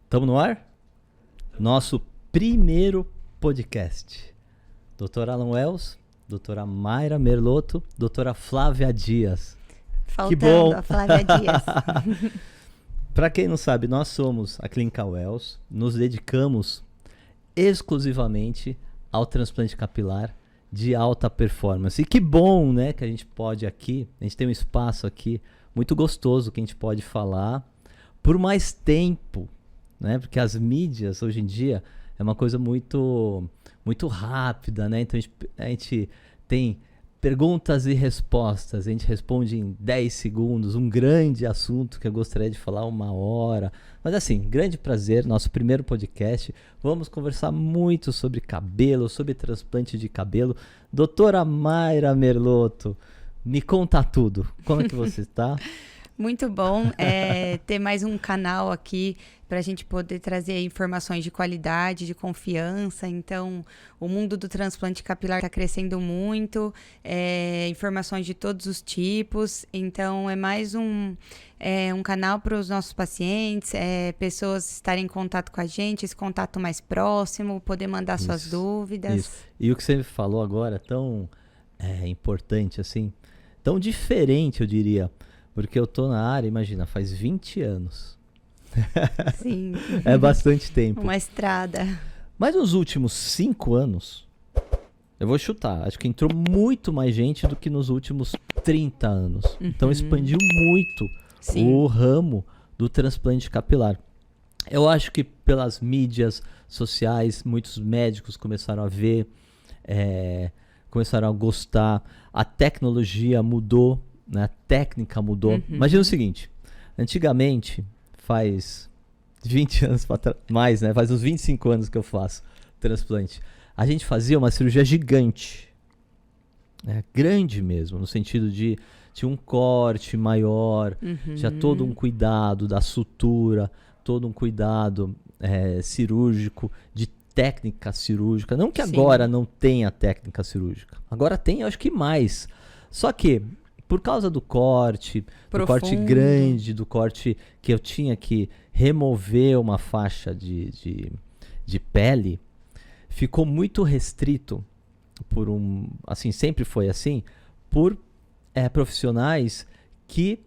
Estamos no ar? Nosso primeiro podcast. Dr. Alan Wells, doutora Mayra Merlotto, doutora Flávia Dias. Faltando que bom. a Flávia Dias. Para quem não sabe, nós somos a Clínica Wells, nos dedicamos exclusivamente ao transplante capilar de alta performance. E que bom, né, que a gente pode aqui, a gente tem um espaço aqui muito gostoso que a gente pode falar por mais tempo, né? Porque as mídias hoje em dia é uma coisa muito rápida, né? Então a gente tem perguntas e respostas, a gente responde em 10 segundos, um grande assunto que eu gostaria de falar 1 hora. Mas assim, grande prazer, nosso primeiro podcast. Vamos conversar muito sobre cabelo, sobre transplante de cabelo. Doutora Mayra Merlotto, me conta tudo. Como é que você está? Muito bom ter mais um canal aqui para a gente poder trazer informações de qualidade, de confiança. Então, o mundo do transplante capilar está crescendo muito, informações de todos os tipos. Então, é mais um canal para os nossos pacientes, pessoas estarem em contato com a gente, esse contato mais próximo, poder mandar suas dúvidas. Isso. E o que você falou agora é tão importante, assim, tão diferente, eu diria. Porque eu tô na área, imagina, faz 20 anos. Sim. É bastante tempo. Uma estrada. Mas nos últimos 5 anos, eu vou chutar, acho que entrou muito mais gente do que nos últimos 30 anos. Uhum. Então expandiu muito o ramo do transplante capilar. Eu acho que pelas mídias sociais, muitos médicos começaram a ver, começaram a gostar, a tecnologia mudou. A técnica mudou. Uhum. Imagina o seguinte, antigamente, faz 20 anos mais, né? Faz uns 25 anos que eu faço transplante. A gente fazia uma cirurgia gigante, grande mesmo, no sentido de tinha um corte maior, tinha todo um cuidado da sutura, todo um cuidado cirúrgico, de técnica cirúrgica. Não que agora não tenha técnica cirúrgica. Agora tem, eu acho que mais. Só que por causa do corte, do corte grande, do corte que eu tinha que remover uma faixa de pele, ficou muito restrito por assim, sempre foi assim, por profissionais que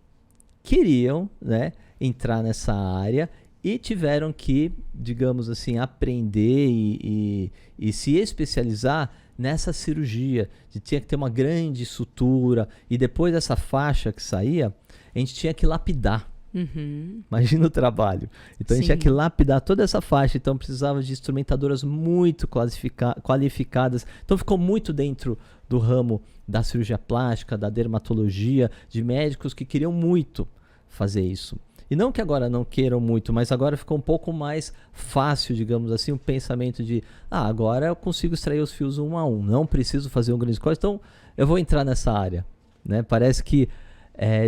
queriam, né, entrar nessa área e tiveram que, digamos assim, aprender e se especializar nessa cirurgia, tinha que ter uma grande sutura e depois dessa faixa que saía, a gente tinha que lapidar. Uhum. Imagina o trabalho. Então a gente tinha que lapidar toda essa faixa, então precisava de instrumentadoras muito qualificadas. Então ficou muito dentro do ramo da cirurgia plástica, da dermatologia, de médicos que queriam muito fazer isso. E não que agora não queiram muito, mas agora ficou um pouco mais fácil, digamos assim, o pensamento de agora eu consigo extrair os fios 1 a 1, não preciso fazer um grande corte, então eu vou entrar nessa área, né? Parece que,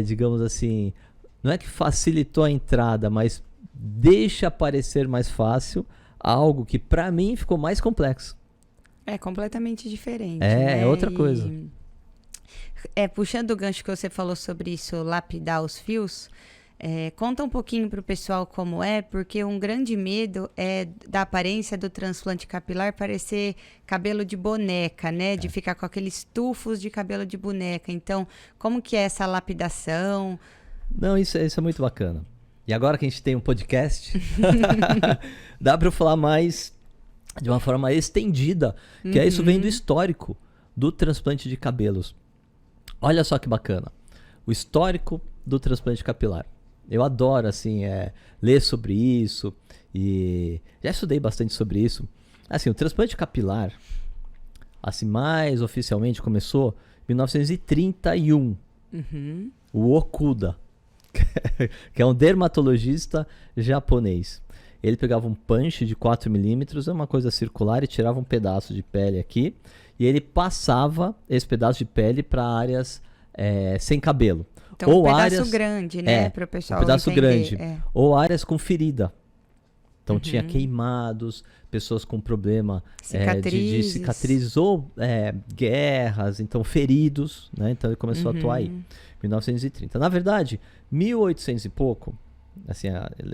digamos assim, não é que facilitou a entrada, mas deixa parecer mais fácil algo que para mim ficou mais complexo. É completamente diferente. É outra coisa. Puxando o gancho que você falou sobre isso, lapidar os fios, conta um pouquinho para o pessoal como porque um grande medo é da aparência do transplante capilar parecer cabelo de boneca, né? De ficar com aqueles tufos de cabelo de boneca. Então, como que é essa lapidação? Não, isso é muito bacana. E agora que a gente tem um podcast, dá para eu falar mais de uma forma estendida, que isso vem do histórico do transplante de cabelos. Olha só que bacana. O histórico do transplante capilar. Eu adoro, assim, ler sobre isso e já estudei bastante sobre isso. Assim, o transplante capilar, assim, mais oficialmente começou em 1931. Uhum. O Okuda, que é um dermatologista japonês. Ele pegava um punch de 4 milímetros, uma coisa circular, e tirava um pedaço de pele aqui, e ele passava esse pedaço de pele para áreas sem cabelo. Então, ou um pedaço áreas, grande, né? Para o pessoal um pedaço entender. grande. Ou áreas com ferida. Então, tinha queimados, pessoas com problema de cicatrizes ou guerras, então feridos, né? Então, ele começou a atuar aí, 1930. Na verdade, 1800 e pouco, assim,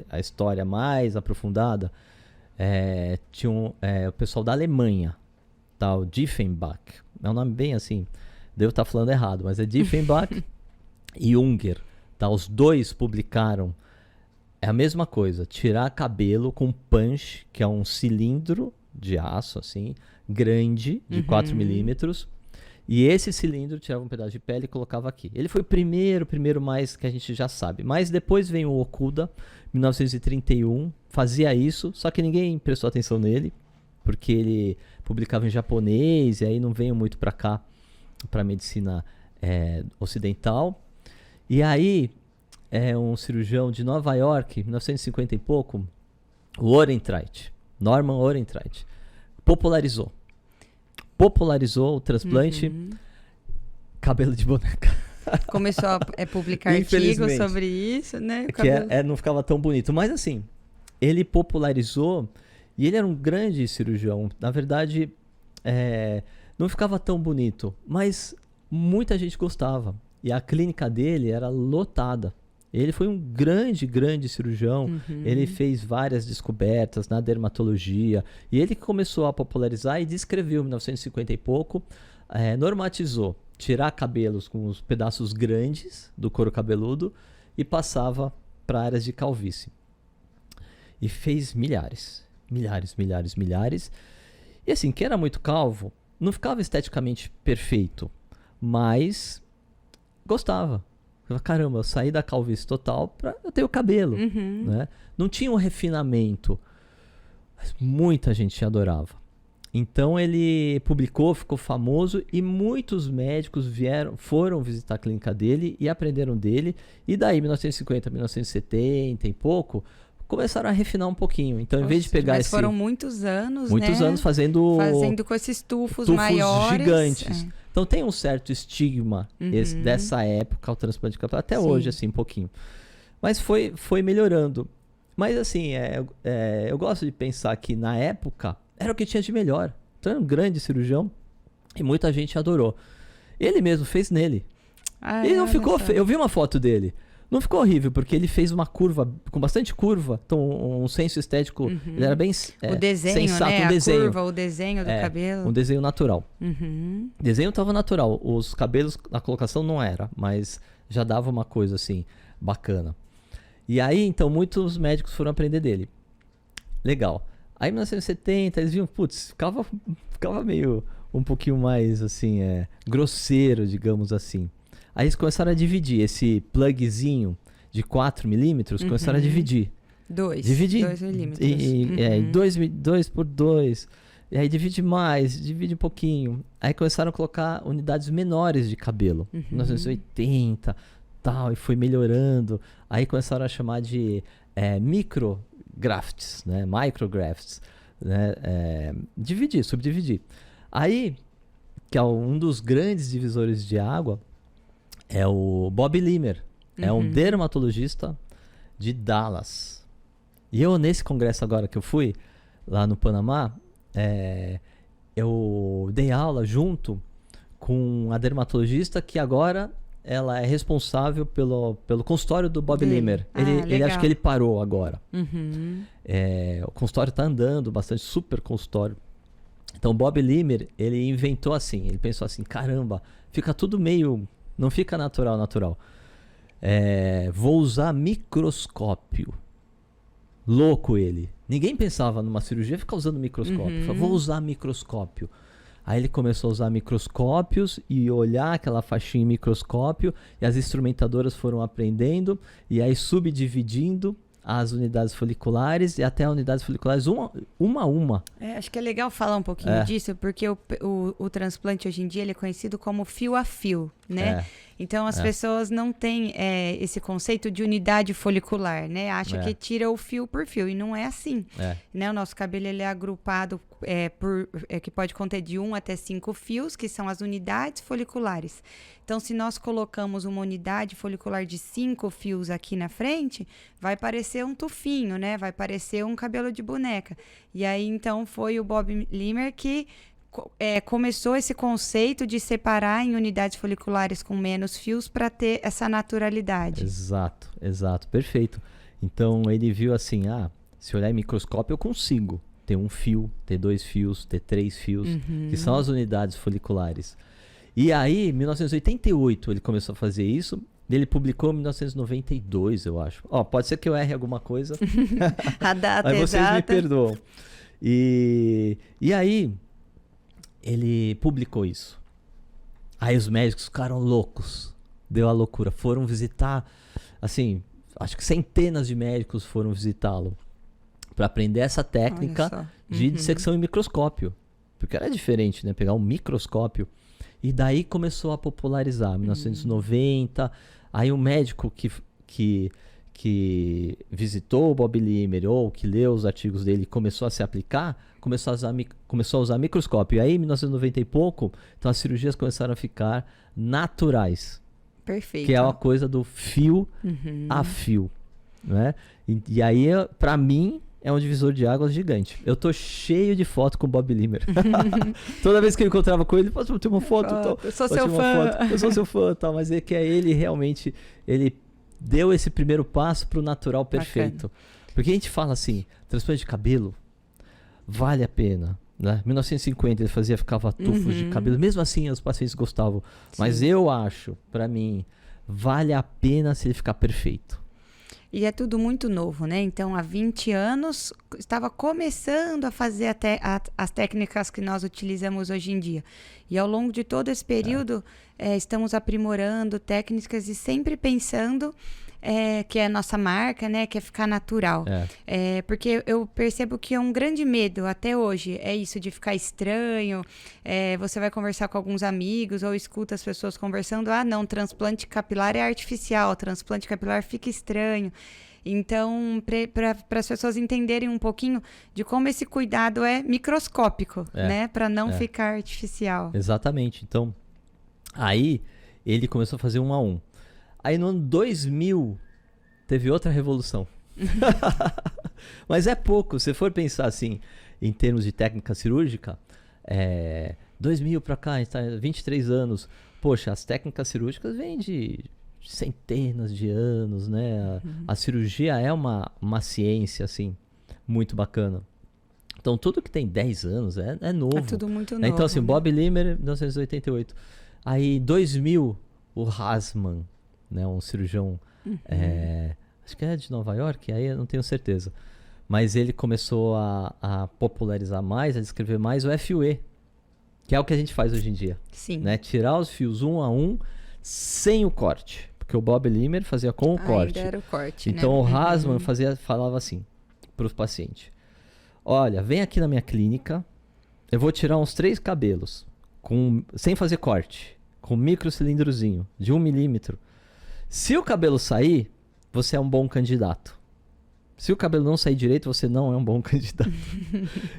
a história mais aprofundada, tinha o pessoal da Alemanha, tal, Diefenbach. É um nome bem assim, devo estar falando errado, mas é Diefenbach e Unger. Tá? Os dois publicaram a mesma coisa, tirar cabelo com punch, que é um cilindro de aço, assim, grande, de 4 milímetros. E esse cilindro tirava um pedaço de pele e colocava aqui. Ele foi o primeiro mais que a gente já sabe. Mas depois vem o Okuda, 1931, fazia isso, só que ninguém prestou atenção nele, porque ele publicava em japonês, e aí não veio muito para cá, para medicina ocidental. E aí, um cirurgião de Nova York, 1950 e pouco, o Orentreit, Norman Orentreit, popularizou o transplante cabelo de boneca. Começou a publicar artigos sobre isso, né? Que não ficava tão bonito. Mas assim, ele popularizou e ele era um grande cirurgião. Na verdade, não ficava tão bonito, mas muita gente gostava. E a clínica dele era lotada. Ele foi um grande cirurgião. Ele fez várias descobertas na dermatologia. E ele começou a popularizar e descreveu, em 1950 e pouco, normatizou. Tirar cabelos com os pedaços grandes do couro cabeludo e passava para áreas de calvície. E fez milhares. E assim, quem era muito calvo, não ficava esteticamente perfeito, mas gostava. Caramba, eu saí da calvície total para eu ter o cabelo. Né? Não tinha um refinamento, mas muita gente adorava. Então ele publicou, ficou famoso e muitos médicos foram visitar a clínica dele e aprenderam dele. E daí, 1950, 1970 e pouco, começaram a refinar um pouquinho. Então, em vez de pegar mas foram muitos anos, muitos anos fazendo com esses tufos maiores. Gigantes. Então tem um certo estigma dessa época, o transplante capilar, até hoje, assim, um pouquinho. Mas foi melhorando. Mas assim, eu gosto de pensar que na época era o que tinha de melhor. Então era um grande cirurgião e muita gente adorou. Ele mesmo fez nele. E não ficou feio. Eu vi uma foto dele. Não ficou horrível, porque ele fez uma curva, com bastante curva, então um senso estético, ele era bem o desenho, sensato, né? Curva, o desenho do cabelo. Um desenho natural. O desenho estava natural, os cabelos, a colocação não era, mas já dava uma coisa assim, bacana. E aí, então, muitos médicos foram aprender dele. Legal. Aí, em 1970, eles viam, ficava meio, um pouquinho mais, assim, grosseiro, digamos assim. Aí eles começaram a dividir esse plugzinho de 4 milímetros, começaram a dividir. 2 milímetros. 2 por 2. E aí divide mais, divide um pouquinho. Aí começaram a colocar unidades menores de cabelo. 1980, tal, e foi melhorando. Aí começaram a chamar de micrografts, né? Micrografts. Né? Subdividir. Aí, que é um dos grandes divisores de água, é o Bob Limmer, é um dermatologista de Dallas. E eu, nesse congresso agora que eu fui, lá no Panamá, eu dei aula junto com a dermatologista que agora ela é responsável pelo consultório do Bob Limmer. Ele acho que ele parou agora. O consultório está andando bastante, super consultório. Então, o Bob Limmer, ele inventou assim, ele pensou assim, caramba, fica tudo meio... Não fica natural. Vou usar microscópio. Louco ele. Ninguém pensava numa cirurgia ficar usando microscópio. Falei, vou usar microscópio. Aí ele começou a usar microscópios e olhar aquela faixinha em microscópio. E as instrumentadoras foram aprendendo. E aí subdividindo as unidades foliculares e até as unidades foliculares uma a uma. Acho que é legal falar um pouquinho disso, porque o transplante hoje em dia ele é conhecido como fio a fio, né? Então as pessoas não têm esse conceito de unidade folicular, né? Acha que tira o fio por fio, e não é assim. Né? O nosso cabelo ele é agrupado que pode conter de 1 até 5 fios, que são as unidades foliculares. Então, se nós colocamos uma unidade folicular de 5 fios aqui na frente, vai parecer um tufinho, né? Vai parecer um cabelo de boneca. E aí, então, foi o Bob Limmer que começou esse conceito de separar em unidades foliculares com menos fios para ter essa naturalidade. Exato, perfeito. Então ele viu assim, se olhar em microscópio eu consigo ter um fio, ter 2 fios, ter 3 fios, que são as unidades foliculares. E aí, em 1988, ele começou a fazer isso. Ele publicou em 1992, eu acho. Pode ser que eu erre alguma coisa. A data Mas vocês exata. me perdoam. E aí, ele publicou isso. Aí os médicos ficaram loucos. Deu a loucura. Foram visitar, assim, acho que centenas de médicos foram visitá-lo para aprender essa técnica de dissecção em microscópio. Porque era diferente, né? Pegar um microscópio. E daí começou a popularizar, 1990. Aí um médico que visitou o Bob Limer ou que leu os artigos dele e começou a se aplicar, começou a usar microscópio. E aí, em 1990 e pouco, então as cirurgias começaram a ficar naturais. Perfeito. Que é uma coisa do fio a fio. Né? E aí, para mim, é um divisor de águas gigante. Eu tô cheio de foto com o Bob Limer. Toda vez que eu encontrava com ele, posso ter uma foto? Eu sou seu fã. Eu sou seu fã, tal. Mas é que ele realmente, ele deu esse primeiro passo pro natural perfeito. Bacana. Porque a gente fala assim, transplante de cabelo vale a pena. Né? Em 1950 ele ficava tufos de cabelo. Mesmo assim, os pacientes gostavam. Sim. Mas eu acho, para mim, vale a pena se ele ficar perfeito. E é tudo muito novo, né? Então, há 20 anos, estava começando a fazer as técnicas que nós utilizamos hoje em dia. E ao longo de todo esse período, estamos aprimorando técnicas e sempre pensando que é a nossa marca, né? Que é ficar natural. Porque eu percebo que é um grande medo até hoje, é isso de ficar estranho. Você vai conversar com alguns amigos ou escuta as pessoas conversando, não, transplante capilar é artificial, transplante capilar fica estranho. Então, para as pessoas entenderem um pouquinho de como esse cuidado é microscópico, né? Para não ficar artificial. Exatamente. Então, aí ele começou a fazer 1 a 1. Aí no ano 2000 teve outra revolução. Mas é pouco. Se for pensar assim, em termos de técnica cirúrgica, 2000 para cá, a gente tá 23 anos. Poxa, as técnicas cirúrgicas vêm de centenas de anos, né? A cirurgia é uma ciência, assim, muito bacana. Então, tudo que tem 10 anos é novo. É tudo muito novo. Então, assim, Bob Limer, 1988. Aí, em 2000, o Hasman, né, um cirurgião, acho que é de Nova York, aí eu não tenho certeza. Mas ele começou a popularizar mais, a descrever mais o FUE, que é o que a gente faz hoje em dia. Sim. Né? Tirar os fios 1 a 1 sem o corte. Porque o Bob Limer fazia com o corte. Ainda era o corte, então né? o Hasman falava assim para os pacientes: olha, vem aqui na minha clínica, eu vou tirar uns 3 cabelos sem fazer corte, com microcilindrozinho de 1 milímetro. Se o cabelo sair, você é um bom candidato. Se o cabelo não sair direito, você não é um bom candidato.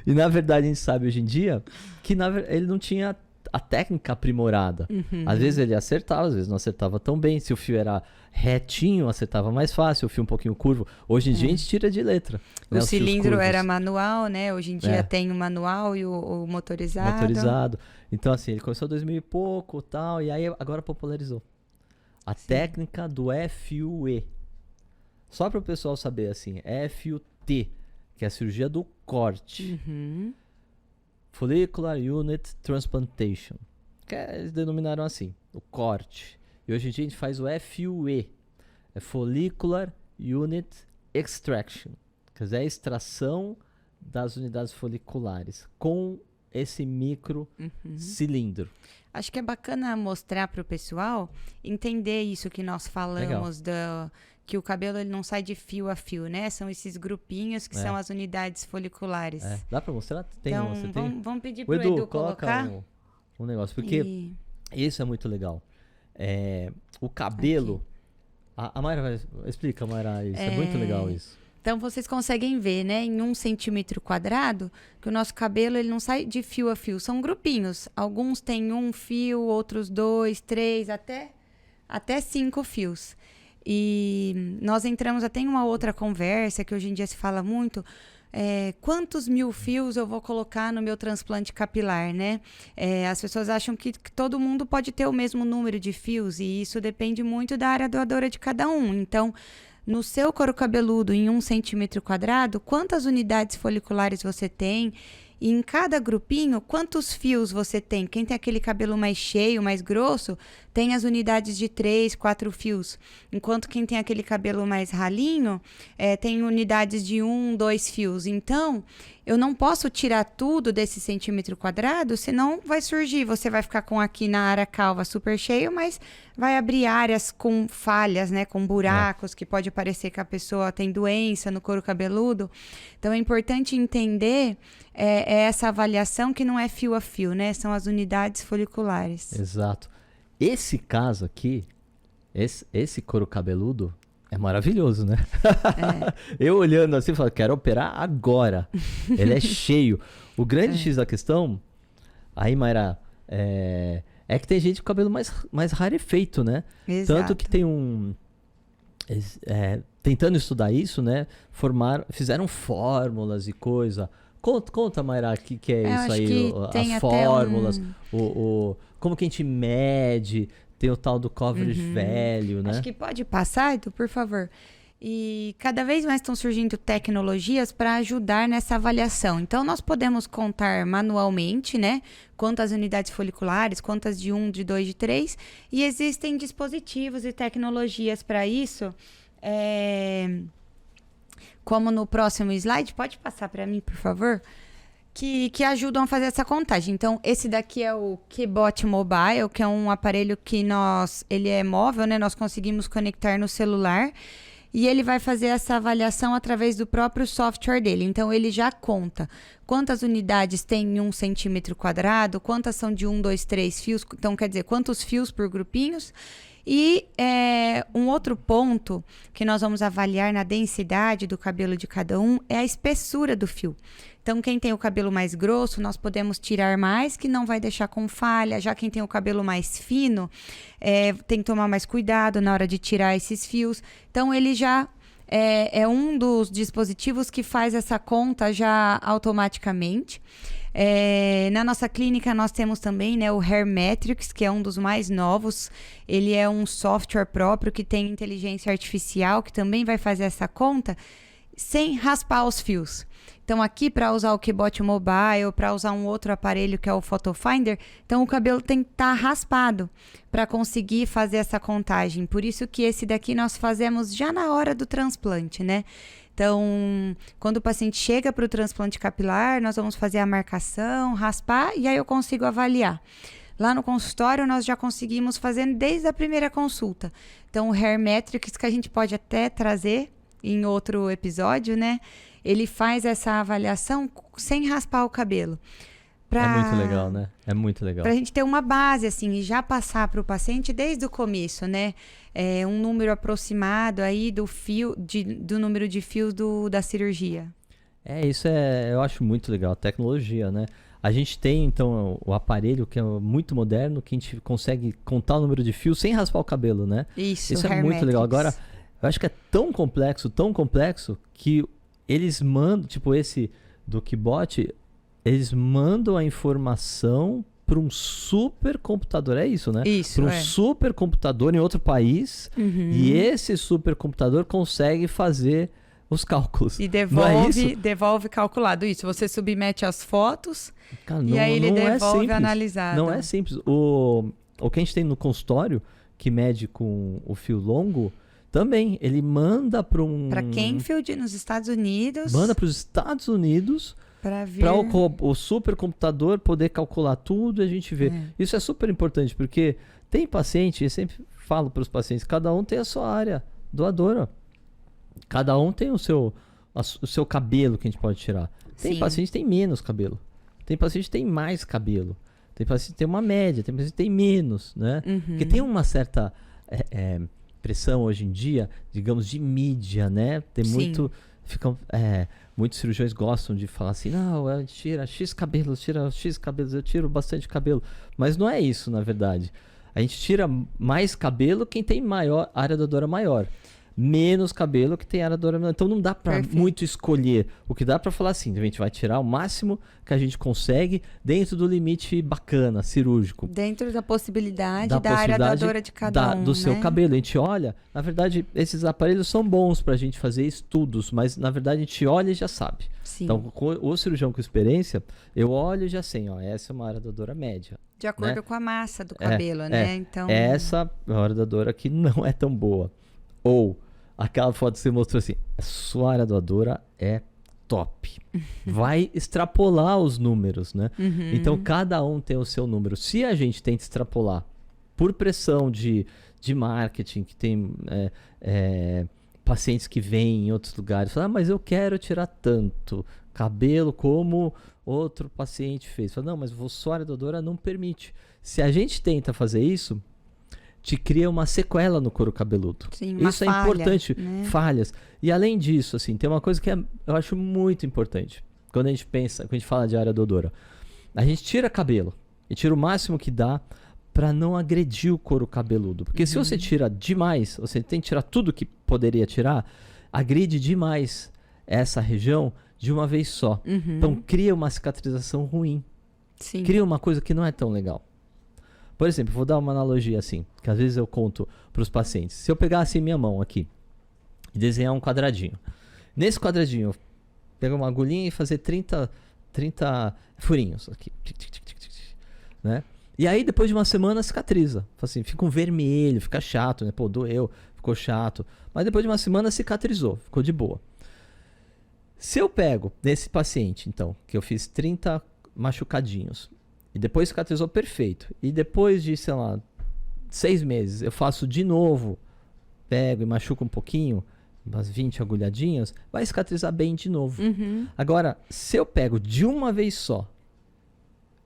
E na verdade a gente sabe hoje em dia que ele não tinha a técnica aprimorada. Às vezes ele acertava, às vezes não acertava tão bem. Se o fio era retinho, acertava mais fácil. O fio um pouquinho curvo. Hoje em dia a gente tira de letra. O cilindro era manual, né? Hoje em dia tem o manual e o motorizado. Motorizado. Então assim, ele começou em 2000 e pouco, tal, e aí agora popularizou a técnica do FUE. Só para o pessoal saber, assim, FUT, que é a cirurgia do corte. Follicular Unit Transplantation, que eles denominaram assim, o corte. E hoje em dia a gente faz o FUE, é Follicular Unit Extraction, quer dizer, a extração das unidades foliculares com esse micro cilindro. Acho que é bacana mostrar para o pessoal entender isso que nós falamos, que o cabelo ele não sai de fio a fio, né? São esses grupinhos que são as unidades foliculares. Dá para mostrar? Tem, então, você tem? Vamos pedir para o Edu colocar um negócio, porque isso é muito legal. O cabelo... A Mayra explica, Mayra, isso. É muito legal isso. Então, vocês conseguem ver, né, em 1 centímetro quadrado, que o nosso cabelo ele não sai de fio a fio. São grupinhos. Alguns têm 1 fio, outros 2, 3, até 5 fios. E nós entramos até em uma outra conversa, que hoje em dia se fala muito, quantos 1000 fios eu vou colocar no meu transplante capilar, né? As pessoas acham que todo mundo pode ter o mesmo número de fios, e isso depende muito da área doadora de cada um. Então, no seu couro cabeludo, em 1 centímetro quadrado, quantas unidades foliculares você tem. E em cada grupinho, quantos fios você tem? Quem tem aquele cabelo mais cheio, mais grosso, tem as unidades de 3, 4 fios. Enquanto quem tem aquele cabelo mais ralinho, tem unidades de 1, 2 fios. Então, eu não posso tirar tudo desse centímetro quadrado, senão vai surgir. Você vai ficar com aqui na área calva super cheio, mas vai abrir áreas com falhas, né? Com buracos, que pode parecer que a pessoa tem doença no couro cabeludo. Então, é importante entender essa avaliação que não é fio a fio, né? São as unidades foliculares. Exato. Esse caso aqui, esse couro cabeludo, é maravilhoso, né? Eu olhando assim, falo, quero operar agora. Ele é cheio. O grande X da questão, aí, Mayra, é que tem gente com cabelo mais rarefeito, né? Exato. Tanto que tem tentando estudar isso, né? Fizeram fórmulas e coisa. Conta, Mayra, o que é isso aí? As fórmulas, como que a gente mede, tem o tal do coverage value, né? Acho que pode passar, Edu, por favor. E cada vez mais estão surgindo tecnologias para ajudar nessa avaliação. Então, nós podemos contar manualmente, né? Quantas unidades foliculares, quantas de 1, de 2, de 3. E existem dispositivos e tecnologias para isso. Como no próximo slide, pode passar para mim, por favor? Que ajudam a fazer essa contagem. Então, esse daqui é o KeyBot Mobile, que é um aparelho que ele é móvel, né? Nós conseguimos conectar no celular e ele vai fazer essa avaliação através do próprio software dele. Então, ele já conta quantas unidades tem em 1 centímetro quadrado, quantas são de 1, 2, 3 fios. Então, quer dizer, quantos fios por grupinhos. E um outro ponto que nós vamos avaliar na densidade do cabelo de cada um é a espessura do fio. Então, quem tem o cabelo mais grosso, nós podemos tirar mais, que não vai deixar com falha. Já quem tem o cabelo mais fino, tem que tomar mais cuidado na hora de tirar esses fios. Então, ele já é um dos dispositivos que faz essa conta já automaticamente. Na nossa clínica nós temos também, né, o Hairmetrics, que é um dos mais novos. Ele é um software próprio que tem inteligência artificial, que também vai fazer essa conta sem raspar os fios. Então aqui, para usar o KeyBot Mobile, para usar um outro aparelho que é o Photo Finder, então o cabelo tem que estar raspado para conseguir fazer essa contagem. Por isso que esse daqui nós fazemos já na hora do transplante, né? Então, quando o paciente chega para o transplante capilar, nós vamos fazer a marcação, raspar, e aí eu consigo avaliar. Lá no consultório, nós já conseguimos fazer desde a primeira consulta. Então, o Hairmetrics, que a gente pode até trazer em outro episódio, né? Ele faz essa avaliação sem raspar o cabelo. É muito legal, né? É muito legal. Pra gente ter uma base, assim, e já passar para o paciente desde o começo, né? Um número aproximado aí do fio, do número de fios da cirurgia. Isso eu acho muito legal, a tecnologia, né? A gente tem, então, o aparelho que é muito moderno, que a gente consegue contar o número de fios sem raspar o cabelo, né? Isso é muito legal. Agora, eu acho que é tão complexo, que eles mandam, tipo esse do KeyBot, eles mandam a informação para um supercomputador, é isso, né? Isso, para um supercomputador em outro país, e esse supercomputador consegue fazer os cálculos. E devolve calculado. Isso, você submete as fotos, cara, e aí ele devolve analisado. Não é simples. O que a gente tem no consultório, que mede com o fio longo, também, ele manda para Para Canfield, nos Estados Unidos. Manda para os Estados Unidos, para o supercomputador poder calcular tudo e a gente vê. Isso é super importante, porque tem paciente, eu sempre falo para os pacientes, cada um tem a sua área doadora. Cada um tem o seu cabelo que a gente pode tirar. Tem paciente que tem menos cabelo. Tem paciente que tem mais cabelo. Tem paciente que tem uma média, tem paciente que tem menos, né? Porque tem uma certa pressão hoje em dia, digamos, de mídia, né? Tem muitos cirurgiões gostam de falar assim, não, tira X cabelos, eu tiro bastante cabelo. Mas não é isso, na verdade. A gente tira mais cabelo quem tem área doadora maior. menos cabelo que tem aradora menor. Então não dá para muito escolher. O que dá para falar assim, a gente vai tirar o máximo que a gente consegue dentro do limite bacana, cirúrgico. Dentro da possibilidade da área doadora de cada um, do seu cabelo. A gente olha, na verdade, esses aparelhos são bons para a gente fazer estudos, mas na verdade a gente olha e já sabe. Sim. Então, o cirurgião com experiência, eu olho e já sei, ó, essa é uma área doadora média. De acordo, né, com a massa do cabelo, né? Então... Essa é uma área doadora que não é tão boa. Ou aquela foto que você mostrou assim, a sua área doadora é top. Vai extrapolar os números, né? Então, cada um tem o seu número. Se a gente tenta extrapolar por pressão de marketing, que tem pacientes que vêm em outros lugares, falam, mas eu quero tirar tanto cabelo como outro paciente fez. Fala, não, mas sua área doadora não permite. Se a gente tenta fazer isso, te cria uma sequela no couro cabeludo. Sim, isso falha, é importante, né? Falhas. E além disso, assim, tem uma coisa que eu acho muito importante. Quando a gente fala de área doadora, a gente tira cabelo e tira o máximo que dá para não agredir o couro cabeludo. Porque se você tira demais, você tem que tirar tudo que poderia tirar, agride demais essa região de uma vez só. Então cria uma cicatrização ruim. Sim. Cria uma coisa que não é tão legal. Por exemplo, vou dar uma analogia assim, que às vezes eu conto para os pacientes. Se eu pegar assim minha mão aqui e desenhar um quadradinho. Nesse quadradinho, eu pegar uma agulhinha e fazer 30 furinhos aqui. Né? E aí, depois de uma semana, cicatriza. Assim, fica um vermelho, fica chato, né? Pô, doeu, ficou chato. Mas depois de uma semana, cicatrizou, ficou de boa. Se eu pego nesse paciente, então, que eu fiz 30 machucadinhos, e depois cicatrizou perfeito. E depois de, sei lá, 6 meses, eu faço de novo, pego e machuco um pouquinho, umas 20 agulhadinhas, vai cicatrizar bem de novo. Agora, se eu pego de uma vez só,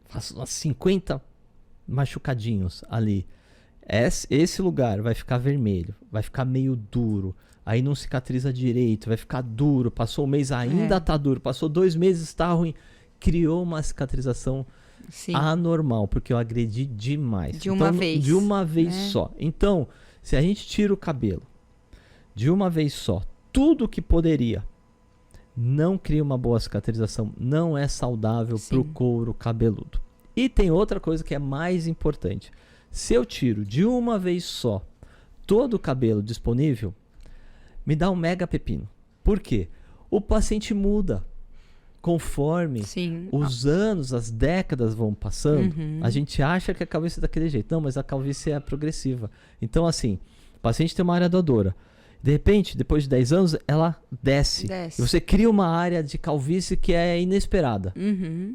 faço umas 50 machucadinhos ali, esse lugar vai ficar vermelho, vai ficar meio duro, aí não cicatriza direito, vai ficar duro, passou um mês ainda tá duro, passou 2 meses tá ruim, criou uma cicatrização anormal, porque eu agredi demais. De uma vez. De uma vez só. Então, se a gente tira o cabelo de uma vez só, tudo que poderia, não cria uma boa cicatrização, não é saudável para o couro cabeludo. E tem outra coisa que é mais importante. Se eu tiro de uma vez só todo o cabelo disponível, me dá um mega pepino. Por quê? O paciente muda. Conforme os anos, as décadas vão passando, a gente acha que a calvície é daquele jeito. Não, mas a calvície é progressiva. Então, assim, o paciente tem uma área doadora. De repente, depois de 10 anos, ela desce. E você cria uma área de calvície que é inesperada.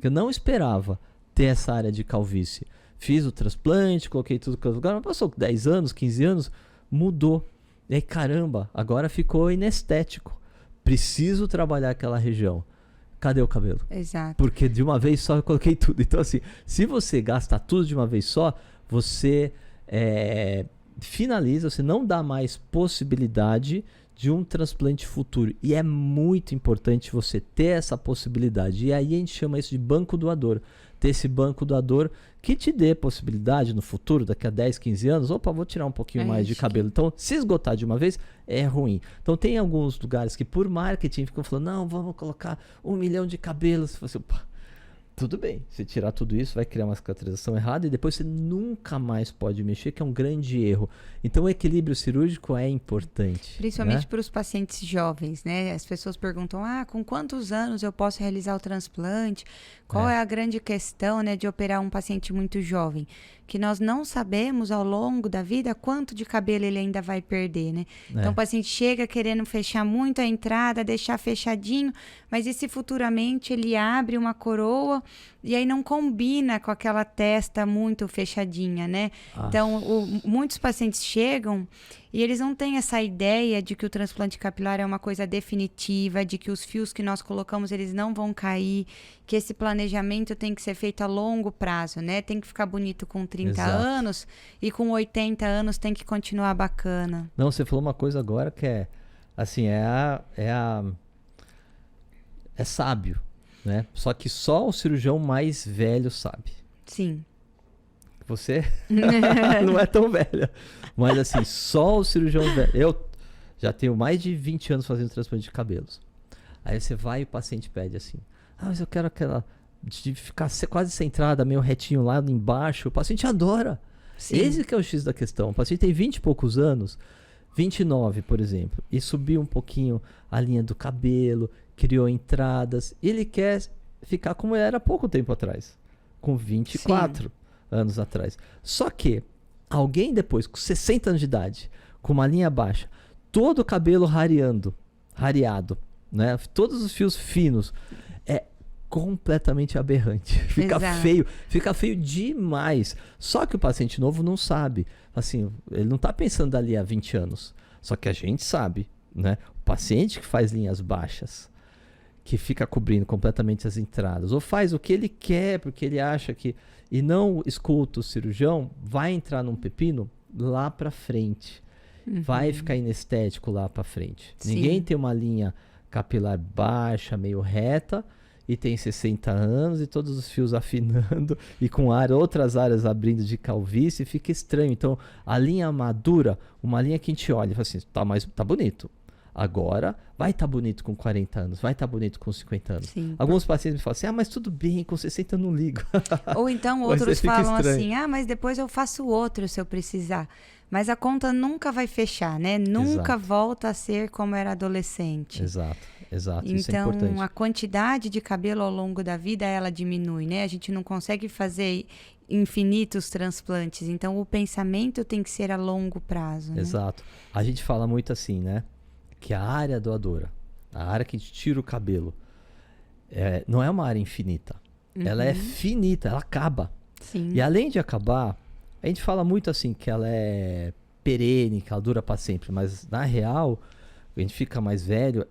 Eu não esperava ter essa área de calvície. Fiz o transplante, coloquei tudo no lugar, mas passou 10 anos, 15 anos, mudou. E aí, caramba, agora ficou inestético. Preciso trabalhar aquela região. Cadê o cabelo? Exato. Porque de uma vez só eu coloquei tudo. Então, assim, se você gasta tudo de uma vez só, você finaliza, você não dá mais possibilidade de um transplante futuro. E é muito importante você ter essa possibilidade. E aí a gente chama isso de banco doador. Ter esse banco doador que te dê possibilidade no futuro, daqui a 10, 15 anos, opa, vou tirar um pouquinho mais de cabelo. Então, se esgotar de uma vez, é ruim. Então, tem alguns lugares que por marketing ficam falando, não, vamos colocar 1 milhão de cabelos. Você, opa, tudo bem, se tirar tudo isso, vai criar uma cicatrização errada e depois você nunca mais pode mexer, que é um grande erro. Então, o equilíbrio cirúrgico é importante. Principalmente para os pacientes jovens, né? As pessoas perguntam, com quantos anos eu posso realizar o transplante? Qual é a grande questão, né, de operar um paciente muito jovem? Que nós não sabemos ao longo da vida quanto de cabelo ele ainda vai perder, né? Então, o paciente chega querendo fechar muito a entrada, deixar fechadinho, mas e se futuramente ele abre uma coroa e aí não combina com aquela testa muito fechadinha, né? Então, muitos pacientes chegam e eles não têm essa ideia de que o transplante capilar é uma coisa definitiva, de que os fios que nós colocamos, eles não vão cair, que esse planejamento tem que ser feito a longo prazo, né? Tem que ficar bonito com 30 anos e com 80 anos tem que continuar bacana. Não, você falou uma coisa agora que é, assim, é sábio, né? Só que só o cirurgião mais velho sabe. Sim. Você não é tão velha. Mas assim, só o cirurgião velho. Eu Já tenho mais de 20 anos fazendo transplante de cabelos. Aí você vai e o paciente pede assim, mas eu quero aquela de ficar quase centrada, meio retinho lá embaixo. O paciente adora. Sim. Esse que é o X da questão. O paciente tem 20 e poucos anos, 29, por exemplo, e subiu um pouquinho a linha do cabelo, criou entradas, e ele quer ficar como ele era há pouco tempo atrás, com 24 anos atrás. Só que alguém depois, com 60 anos de idade, com uma linha baixa, todo o cabelo rareado, né? Todos os fios finos, é completamente aberrante. Fica feio demais. Só que o paciente novo não sabe. Assim, ele não está pensando ali há 20 anos. Só que a gente sabe, né? O paciente que faz linhas baixas, que fica cobrindo completamente as entradas, ou faz o que ele quer, porque ele acha que... E não escuta o cirurgião, vai entrar num pepino lá para frente. Vai ficar inestético lá para frente. Sim. Ninguém tem uma linha capilar baixa, meio reta, e tem 60 anos e todos os fios afinando e com outras áreas abrindo de calvície, fica estranho. Então, a linha madura, uma linha que a gente olha e fala assim, tá bonito. Agora, vai estar bonito com 40 anos, vai estar bonito com 50 anos. Sim. Alguns pacientes me falam assim, mas tudo bem, com 60 eu não ligo. Ou então outros falam assim, mas depois eu faço outro se eu precisar. Mas a conta nunca vai fechar, né? Nunca volta a ser como era adolescente. Exato. Então, isso é importante. a quantidade de cabelo ao longo da vida, ela diminui, né? A gente não consegue fazer infinitos transplantes. Então, o pensamento tem que ser a longo prazo, né? Exato. A gente fala muito assim, né? Que a área doadora, a área que a gente tira o cabelo, não é uma área infinita. Ela é finita, ela acaba. Sim. E além de acabar, a gente fala muito assim que ela é perene, que ela dura para sempre. Mas na real, a gente fica mais velho,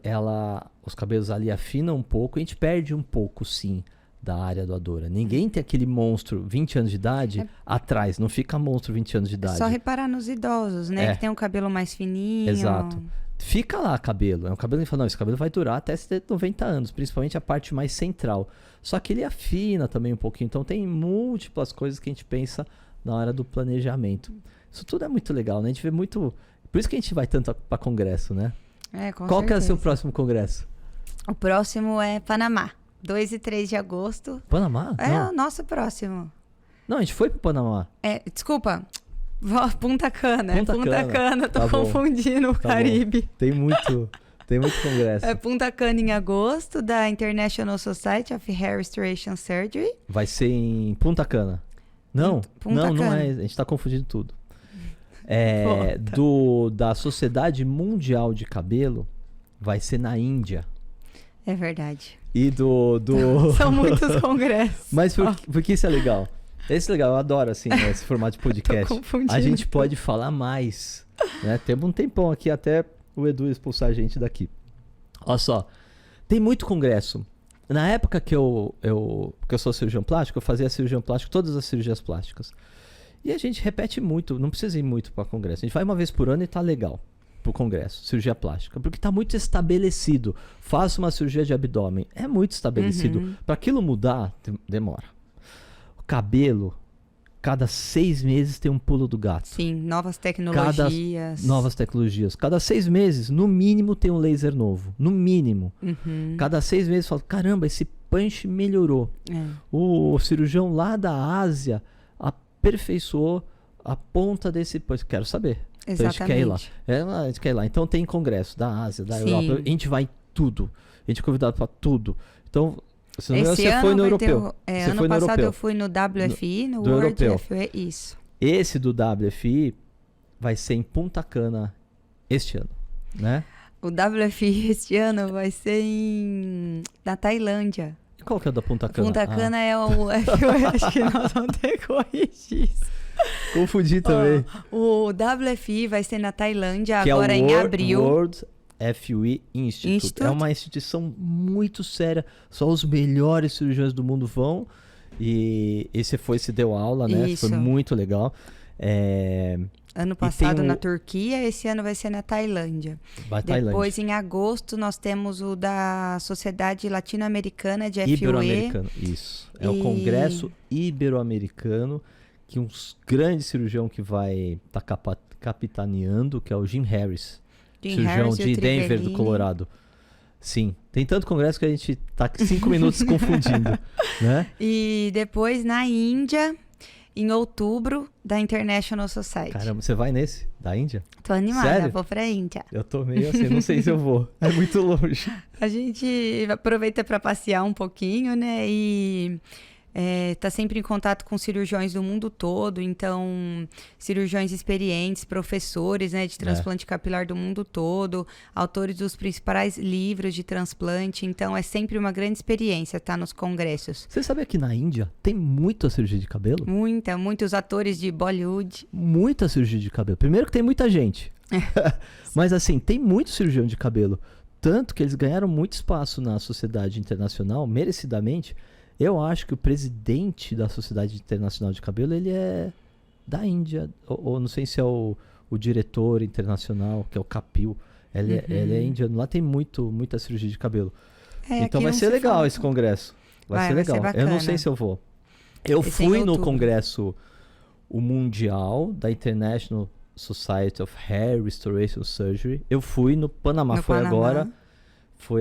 os cabelos ali afinam um pouco, a gente perde um pouco, sim, da área doadora. Ninguém tem aquele monstro 20 anos de idade atrás, não fica monstro 20 anos de idade. Só reparar nos idosos, né? Que tem um cabelo mais fininho. Exato. Fica lá cabelo. É um cabelo que fala, não, esse cabelo vai durar até 90 anos, principalmente a parte mais central. Só que ele afina também um pouquinho. Então tem múltiplas coisas que a gente pensa na hora do planejamento. Isso tudo é muito legal, né? A gente vê muito... Por isso que a gente vai tanto para congresso, né? Com Qual certeza. que é o seu próximo congresso? O próximo é Panamá. 2 e 3 de agosto. Panamá? É o nosso próximo. Não, a gente foi pro Panamá. Desculpa. Punta Cana. Punta Cana. Tô Tá bom. confundindo o Caribe. Tem muito congresso. É Punta Cana em agosto, da International Society of Hair Restoration Surgery. Vai ser em Punta Cana. Não, não é. A gente tá confundindo tudo. Da Sociedade Mundial de Cabelo, vai ser na Índia. É verdade. E São muitos congressos. Mas por que isso é legal? Esse é legal, eu adoro assim, esse formato de podcast. A gente pode falar mais, né? Temos um tempão aqui até o Edu expulsar a gente daqui. Olha só, tem muito congresso. Na época que eu sou cirurgião plástico, eu fazia cirurgião plástico, todas as cirurgias plásticas. E a gente repete muito, não precisa ir muito para congresso. A gente vai uma vez por ano e tá legal pro congresso, cirurgia plástica, porque tá muito estabelecido. Faça uma cirurgia de abdômen, é muito estabelecido. Para aquilo mudar, demora. O cabelo, cada 6 meses tem um pulo do gato. Sim, novas tecnologias. Novas tecnologias. Cada 6 meses, no mínimo, tem um laser novo. No mínimo. Cada 6 meses, fala, caramba, esse punch melhorou. O cirurgião lá da Ásia aperfeiçoou a ponta desse punch. Quero saber. Exatamente. Então a gente quer ir lá. A gente quer ir lá. Então tem congresso da Ásia, da Europa. A gente vai em tudo. A gente é convidado para tudo. Então... Esse ano foi no europeu. Ano passado eu fui no WFI, no World FE, isso. Esse do WFI vai ser em Punta Cana este ano, né? O WFI este ano vai ser na Tailândia. E qual que é o da Punta Cana? Punta Cana é o FE, acho que nós vamos ter que corrigir isso. Confundi também. O WFI vai ser na Tailândia que agora em abril. World FUE Institute. É uma instituição muito séria. Só os melhores cirurgiões do mundo vão. E esse deu aula, né? Isso. Foi muito legal. Ano passado na Turquia, esse ano vai ser na Tailândia. Depois, em agosto, nós temos o da Sociedade Latino-Americana de FUE. Ibero-Americano, isso. É o Congresso Ibero-Americano, que um grande cirurgião que vai estar capitaneando, que é o Jim Harris. Jim cirurgião Harris e o de Denver, do Trivellini. Colorado. Sim, tem tanto congresso que a gente tá 5 minutos confundindo, né? E depois na Índia, em outubro, da International Society. Caramba, você vai nesse? Da Índia? Tô animada, Sério? vou pra Índia. Eu tô meio assim, não sei se eu vou. É muito longe. A gente aproveita para passear um pouquinho, né? E tá sempre em contato com cirurgiões do mundo todo, então cirurgiões experientes, professores, né, de transplante capilar do mundo todo, autores dos principais livros de transplante, então é sempre uma grande experiência estar nos congressos. Você sabe que na Índia tem muita cirurgia de cabelo? Muitos atores de Bollywood. Muita cirurgia de cabelo. Primeiro que tem muita gente. Mas assim, tem muito cirurgião de cabelo. Tanto que eles ganharam muito espaço na sociedade internacional, merecidamente. Eu acho que o presidente da Sociedade Internacional de Cabelo, ele é da Índia. Ou não sei se é o diretor internacional, que é o Kapil. Ele é indiano. Lá tem muita cirurgia de cabelo. Então vai ser legal esse congresso. Vai ser legal. Eu não sei se eu vou. Eu fui no congresso, o Mundial da International Society of Hair Restoration Surgery. Eu fui no Panamá. Foi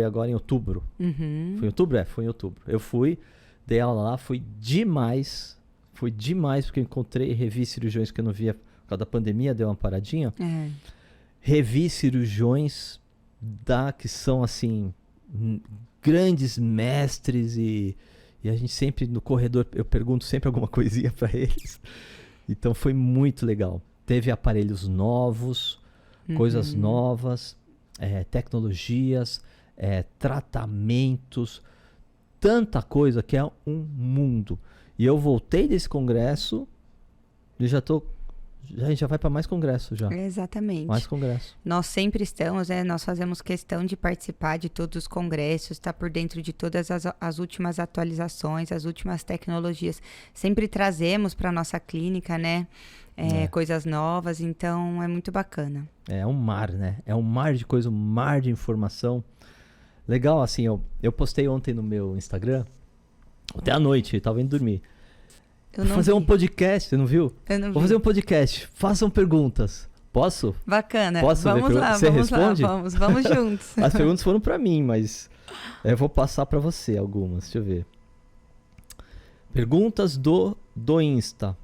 agora em outubro. Foi em outubro? Foi em outubro. Eu fui, dei aula lá, foi demais. Foi demais, porque eu encontrei e revi cirurgiões que eu não via por causa da pandemia, deu uma paradinha. Revi cirurgiões que são, assim, grandes mestres e a gente sempre, no corredor, eu pergunto sempre alguma coisinha para eles. Então foi muito legal. Teve aparelhos novos, coisas novas, tecnologias, tratamentos, tanta coisa que é um mundo. E eu voltei desse congresso e a gente já vai para mais congresso já. Exatamente. Mais congresso. Nós sempre estamos, nós fazemos questão de participar de todos os congressos, estar por dentro de todas as últimas atualizações, as últimas tecnologias. Sempre trazemos para nossa clínica, né? Coisas novas, então é muito bacana. É um mar, né? É um mar de coisa, um mar de informação. Legal, assim, eu postei ontem no meu Instagram, até à noite, eu tava indo dormir. Vou fazer um podcast, você não viu? Eu não vi. Vou fazer um podcast, façam perguntas. Posso? Bacana. Posso vamos lá, você vamos responde? lá, vamos juntos. As perguntas foram para mim, mas eu vou passar para você algumas, deixa eu ver. Perguntas do Insta.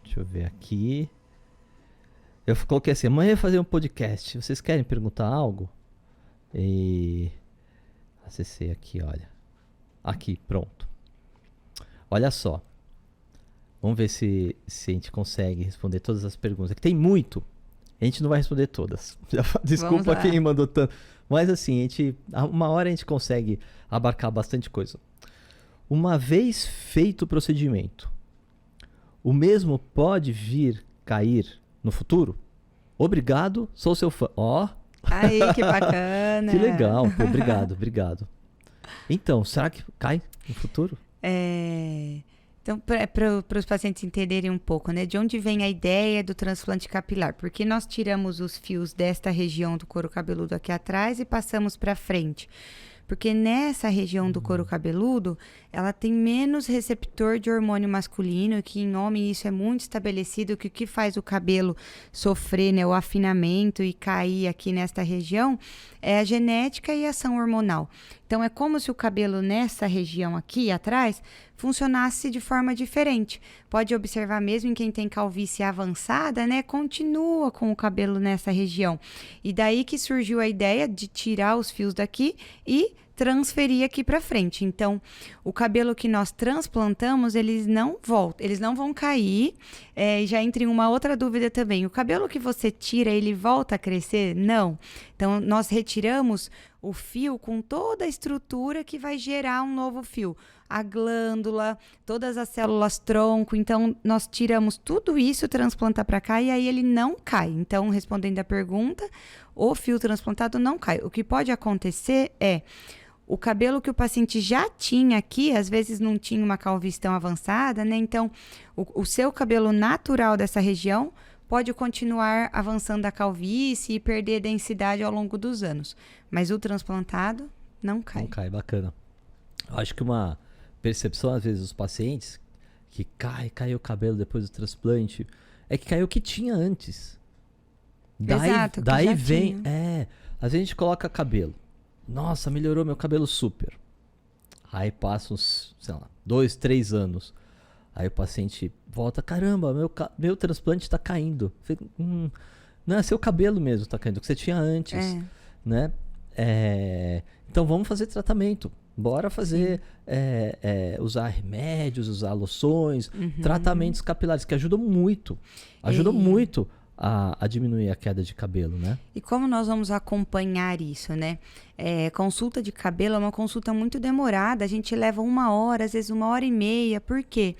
Deixa eu ver aqui. Eu coloquei assim, amanhã eu vou fazer um podcast. Vocês querem perguntar algo? E acessei aqui, olha. Aqui, pronto. Olha só. Vamos ver se a gente consegue responder todas as perguntas. Aqui tem muito. A gente não vai responder todas. Desculpa quem mandou tanto. Mas assim, uma hora a gente consegue abarcar bastante coisa. Uma vez feito o procedimento, o mesmo pode vir cair no futuro? Obrigado, sou seu fã. Ó. Aí, que bacana. Que legal. Pô, obrigado. Então, será que cai no futuro? Então, para os pacientes entenderem um pouco, né? De onde vem a ideia do transplante capilar? Porque nós tiramos os fios desta região do couro cabeludo aqui atrás e passamos para frente. Porque nessa região do couro cabeludo, ela tem menos receptor de hormônio masculino, que em homem isso é muito estabelecido, que o que faz o cabelo sofrer, né, o afinamento e cair aqui nesta região é a genética e a ação hormonal. Então, é como se o cabelo nessa região aqui atrás funcionasse de forma diferente. Pode observar mesmo em quem tem calvície avançada, né? Continua com o cabelo nessa região. E daí que surgiu a ideia de tirar os fios daqui e transferir aqui para frente. Então, o cabelo que nós transplantamos, eles não voltam, eles não vão cair. Já entra em uma outra dúvida também. O cabelo que você tira, ele volta a crescer? Não. Então, nós retiramos o fio com toda a estrutura que vai gerar um novo fio. A glândula, todas as células tronco. Então, nós tiramos tudo isso, transplanta para cá e aí ele não cai. Então, respondendo a pergunta, o fio transplantado não cai. O que pode acontecer é o cabelo que o paciente já tinha aqui, às vezes não tinha uma calvície tão avançada, né? Então, o seu cabelo natural dessa região pode continuar avançando a calvície e perder densidade ao longo dos anos. Mas o transplantado não cai. Não cai, bacana. Eu acho que uma percepção, às vezes, dos pacientes, que cai o cabelo depois do transplante, é que caiu o que tinha antes. Exato, que daí já vem... tinha. Às vezes a gente coloca cabelo. Nossa, melhorou meu cabelo super. Aí passa uns, sei lá, 2, 3 anos. Aí o paciente volta, caramba, meu transplante tá caindo. Não, é seu cabelo mesmo tá caindo, que você tinha antes, né? Então vamos fazer tratamento. Bora fazer, usar remédios, usar loções, tratamentos capilares, que ajudam muito. Ajudam muito a diminuir a queda de cabelo, né? E como nós vamos acompanhar isso, né? Consulta de cabelo é uma consulta muito demorada. A gente leva 1 hora, às vezes 1h30. Por quê?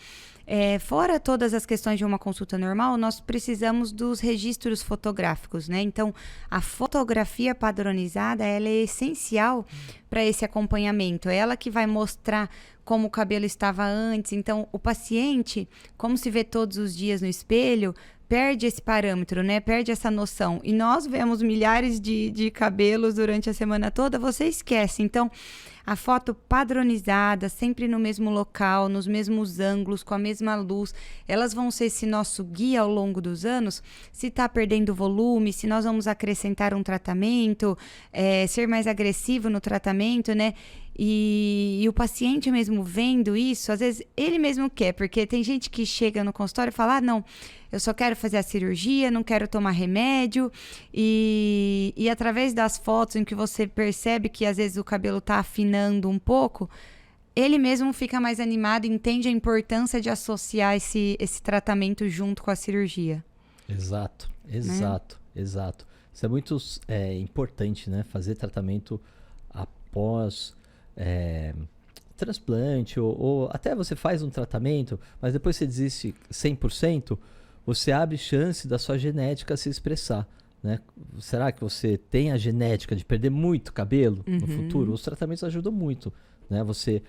Fora todas as questões de uma consulta normal, nós precisamos dos registros fotográficos, né? Então, a fotografia padronizada, ela é essencial para esse acompanhamento. É ela que vai mostrar como o cabelo estava antes. Então, o paciente, como se vê todos os dias no espelho, perde esse parâmetro, né? Perde essa noção. E nós vemos milhares de cabelos durante a semana toda, você esquece. Então, a foto padronizada, sempre no mesmo local, nos mesmos ângulos, com a mesma luz, elas vão ser esse nosso guia ao longo dos anos, se está perdendo volume, se nós vamos acrescentar um tratamento, ser mais agressivo no tratamento, né? E o paciente mesmo vendo isso, às vezes ele mesmo quer, porque tem gente que chega no consultório e fala, não, eu só quero fazer a cirurgia, não quero tomar remédio, e através das fotos em que você percebe que às vezes o cabelo está afinando um pouco, ele mesmo fica mais animado e entende a importância de associar esse tratamento junto com a cirurgia. Exato. Isso é muito importante, né? Fazer tratamento após transplante, ou até você faz um tratamento, mas depois você desiste 100%, você abre chance da sua genética se expressar, né? Será que você tem a genética de perder muito cabelo no futuro? Os tratamentos ajudam muito, né? Você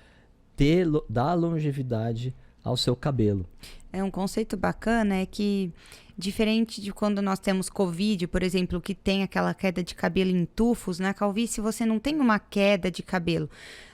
dar longevidade ao seu cabelo. Um conceito bacana é que, diferente de quando nós temos Covid, por exemplo, que tem aquela queda de cabelo em tufos, na calvície você não tem uma queda de cabelo.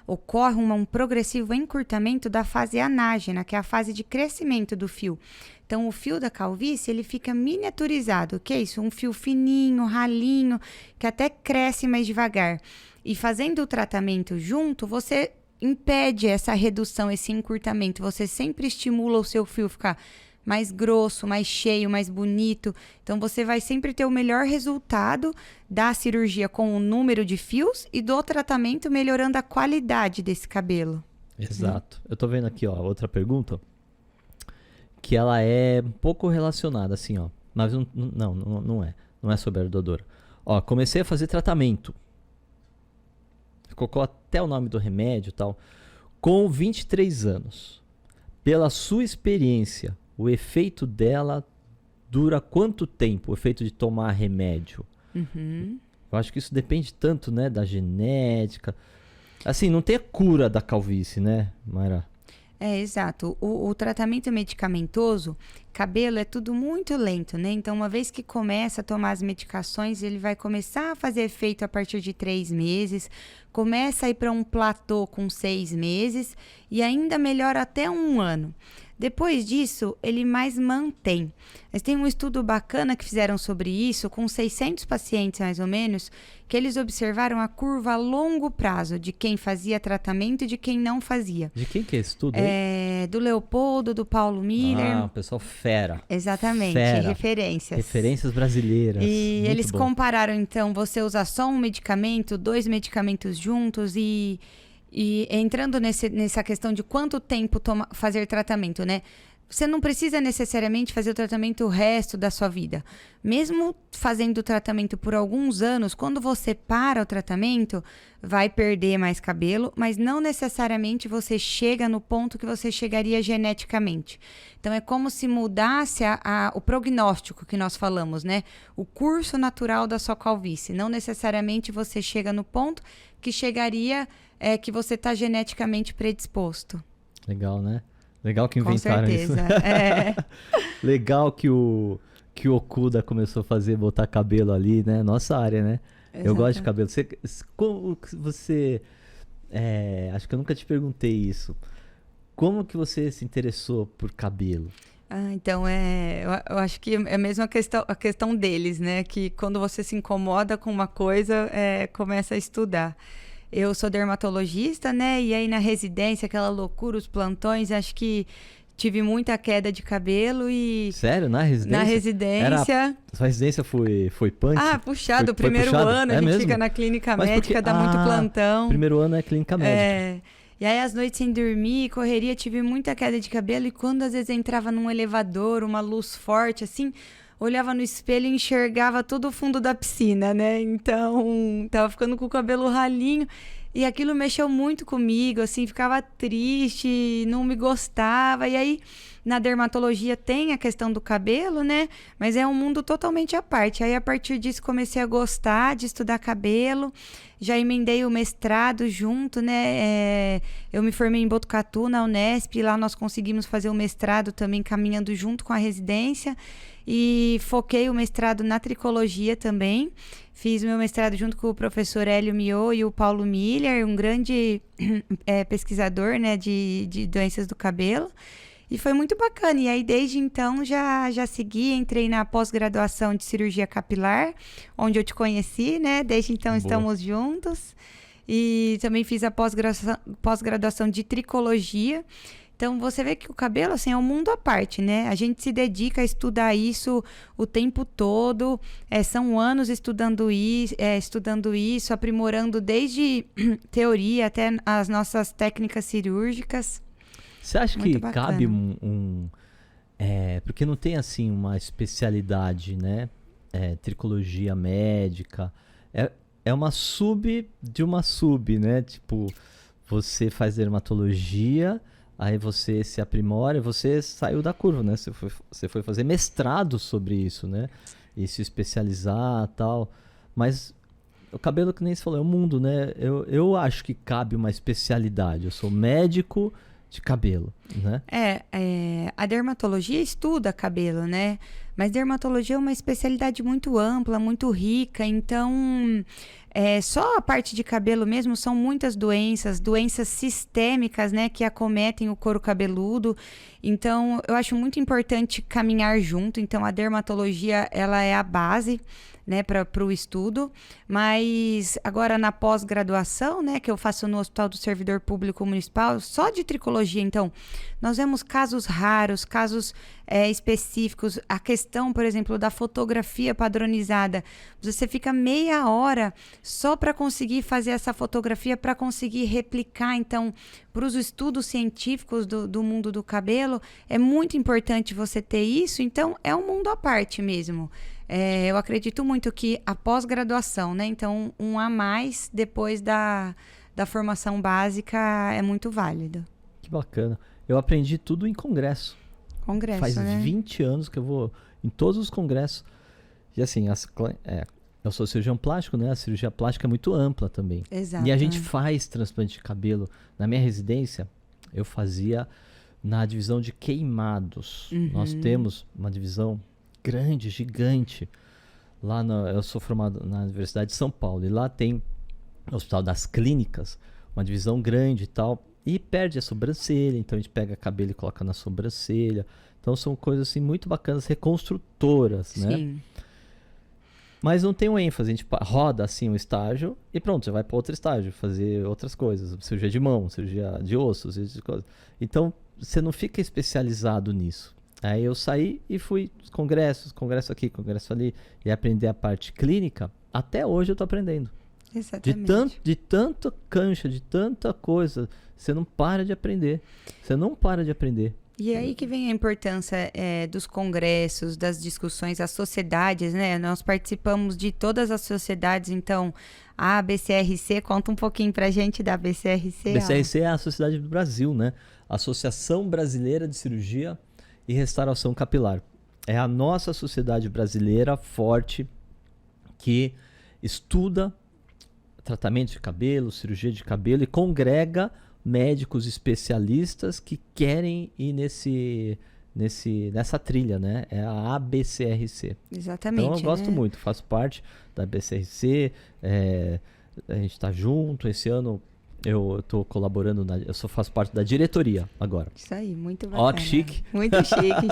Ocorre um progressivo encurtamento da fase anágena, que é a fase de crescimento do fio. Então, o fio da calvície, ele fica miniaturizado, o que é isso? Um fio fininho, ralinho, que até cresce mais devagar. E fazendo o tratamento junto, você impede essa redução, esse encurtamento. Você sempre estimula o seu fio ficar mais grosso, mais cheio, mais bonito. Então, você vai sempre ter o melhor resultado da cirurgia com o número de fios e do tratamento melhorando a qualidade desse cabelo. Exato. Eu tô vendo aqui, ó, outra pergunta, que ela é um pouco relacionada, assim, ó. Mas não é. Não é sobre a ardodora. Ó, comecei a fazer tratamento. Colocou até o nome do remédio e tal. Com 23 anos. Pela sua experiência, o efeito dela dura quanto tempo? O efeito de tomar remédio? Eu acho que isso depende tanto, né, da genética. Assim, não tem a cura da calvície, né, Mayra? Exato. O tratamento medicamentoso, cabelo é tudo muito lento, né? Então, uma vez que começa a tomar as medicações, ele vai começar a fazer efeito a partir de 3 meses, começa a ir para um platô com 6 meses e ainda melhora até 1 ano. Depois disso, ele mais mantém. Mas tem um estudo bacana que fizeram sobre isso, com 600 pacientes mais ou menos, que eles observaram a curva a longo prazo de quem fazia tratamento e de quem não fazia. De quem que é esse estudo aí? Do Leopoldo, do Paulo Miller. O pessoal fera. Exatamente, fera. Referências. Referências brasileiras. E muito eles bom. compararam, então, você usar só um medicamento, 2 medicamentos juntos e entrando nessa questão de quanto tempo fazer tratamento, né? Você não precisa necessariamente fazer o tratamento o resto da sua vida. Mesmo fazendo o tratamento por alguns anos, quando você para o tratamento, vai perder mais cabelo, mas não necessariamente você chega no ponto que você chegaria geneticamente. Então, é como se mudasse o prognóstico que nós falamos, né? O curso natural da sua calvície. Não necessariamente você chega no ponto que chegaria, que você está geneticamente predisposto. Legal, né? Legal que inventaram isso. Com certeza. Legal que o Okuda começou a fazer, botar cabelo ali, né? Nossa área, né? Exato. Eu gosto de cabelo. Você acho que eu nunca te perguntei isso. Como que você se interessou por cabelo? Então eu acho que é mesmo a questão deles, né? Que quando você se incomoda com uma coisa, começa a estudar. Eu sou dermatologista, né? E aí na residência, aquela loucura, os plantões, acho que tive muita queda de cabelo e... Sério? Na residência? Na residência... Sua residência foi punk? Puxado. O Foi primeiro puxado? ano, a gente mesmo? fica na clínica Mas médica, dá muito plantão. Primeiro ano é clínica médica. E aí, as noites sem dormir, correria, tive muita queda de cabelo. E quando às vezes entrava num elevador, uma luz forte, assim, olhava no espelho e enxergava todo o fundo da piscina, né? Então, tava ficando com o cabelo ralinho. E aquilo mexeu muito comigo, assim, ficava triste, não me gostava. E aí, na dermatologia tem a questão do cabelo, né? Mas é um mundo totalmente à parte. Aí, a partir disso, comecei a gostar de estudar cabelo. Já emendei o mestrado junto, né? Eu me formei em Botucatu, na Unesp. Lá nós conseguimos fazer o mestrado também, caminhando junto com a residência. E foquei o mestrado na tricologia também. Fiz meu mestrado junto com o professor Hélio Miot e o Paulo Miller, um grande pesquisador, né, de doenças do cabelo. E foi muito bacana. E aí, desde então, já segui, entrei na pós-graduação de cirurgia capilar, onde eu te conheci, né? Desde então, estamos juntos. E também fiz a pós-graduação de tricologia. Então, você vê que o cabelo, assim, é um mundo à parte, né? A gente se dedica a estudar isso o tempo todo. São anos estudando isso, aprimorando desde teoria até as nossas técnicas cirúrgicas. Você acha que cabe porque não tem, assim, uma especialidade, né? Tricologia médica. É uma sub de uma sub, né? Tipo, você faz dermatologia... Aí você se aprimora e você saiu da curva, né? Você foi fazer mestrado sobre isso, né? E se especializar e tal. Mas o cabelo, que nem você falou, é um mundo, né? Eu acho que cabe uma especialidade. Eu sou médico de cabelo, né? A dermatologia estuda cabelo, né? Mas dermatologia é uma especialidade muito ampla, muito rica. Então, só a parte de cabelo mesmo são muitas doenças sistêmicas, né, que acometem o couro cabeludo. Então, eu acho muito importante caminhar junto. Então, a dermatologia, ela é a base, né, para o estudo, mas agora na pós-graduação, né, que eu faço no Hospital do Servidor Público Municipal, só de tricologia, então, nós vemos casos raros, casos específicos, a questão, por exemplo, da fotografia padronizada, você fica meia hora só para conseguir fazer essa fotografia, para conseguir replicar, então, para os estudos científicos do mundo do cabelo, é muito importante você ter isso, então, é um mundo à parte mesmo. Eu acredito muito que a pós-graduação, né? Então, um a mais depois da formação básica é muito válido. Que bacana. Eu aprendi tudo em congresso. Faz né? 20 anos que eu vou em todos os congressos. E assim, eu sou cirurgião plástico, né? A cirurgia plástica é muito ampla também. Exato. E a gente faz transplante de cabelo. Na minha residência, eu fazia na divisão de queimados. Uhum. Nós temos uma divisão grande, gigante. Eu sou formado na Universidade de São Paulo. E lá tem o Hospital das Clínicas, uma divisão grande e tal. E perde a sobrancelha, então a gente pega cabelo e coloca na sobrancelha. Então são coisas assim muito bacanas, reconstrutoras, né? Sim. Mas não tem um ênfase, a gente roda assim um estágio e pronto, já vai para outro estágio, fazer outras coisas, cirurgia de mão, cirurgia de ossos, coisas. Então você não fica especializado nisso. Aí eu saí e fui congresso aqui, congresso ali, e aprender a parte clínica. Até hoje eu tô aprendendo. Exatamente. De tanta cancha, de tanta coisa, você não para de aprender. Você não para de aprender. E aí que vem a importância dos congressos, das discussões, as sociedades, né? Nós participamos de todas as sociedades, então a BCRC, conta um pouquinho pra gente da BCRC. BCRC é a Sociedade do Brasil, né? Associação Brasileira de Cirurgia e Restauração Capilar. É a nossa sociedade brasileira forte que estuda tratamento de cabelo, cirurgia de cabelo e congrega médicos especialistas que querem ir nessa trilha, né? É a ABCRC. Exatamente. Então eu gosto muito, faço parte da ABCRC, a gente está junto. Esse ano eu tô colaborando, faço parte da diretoria agora. Isso aí, muito bacana. Ó, que chique. Muito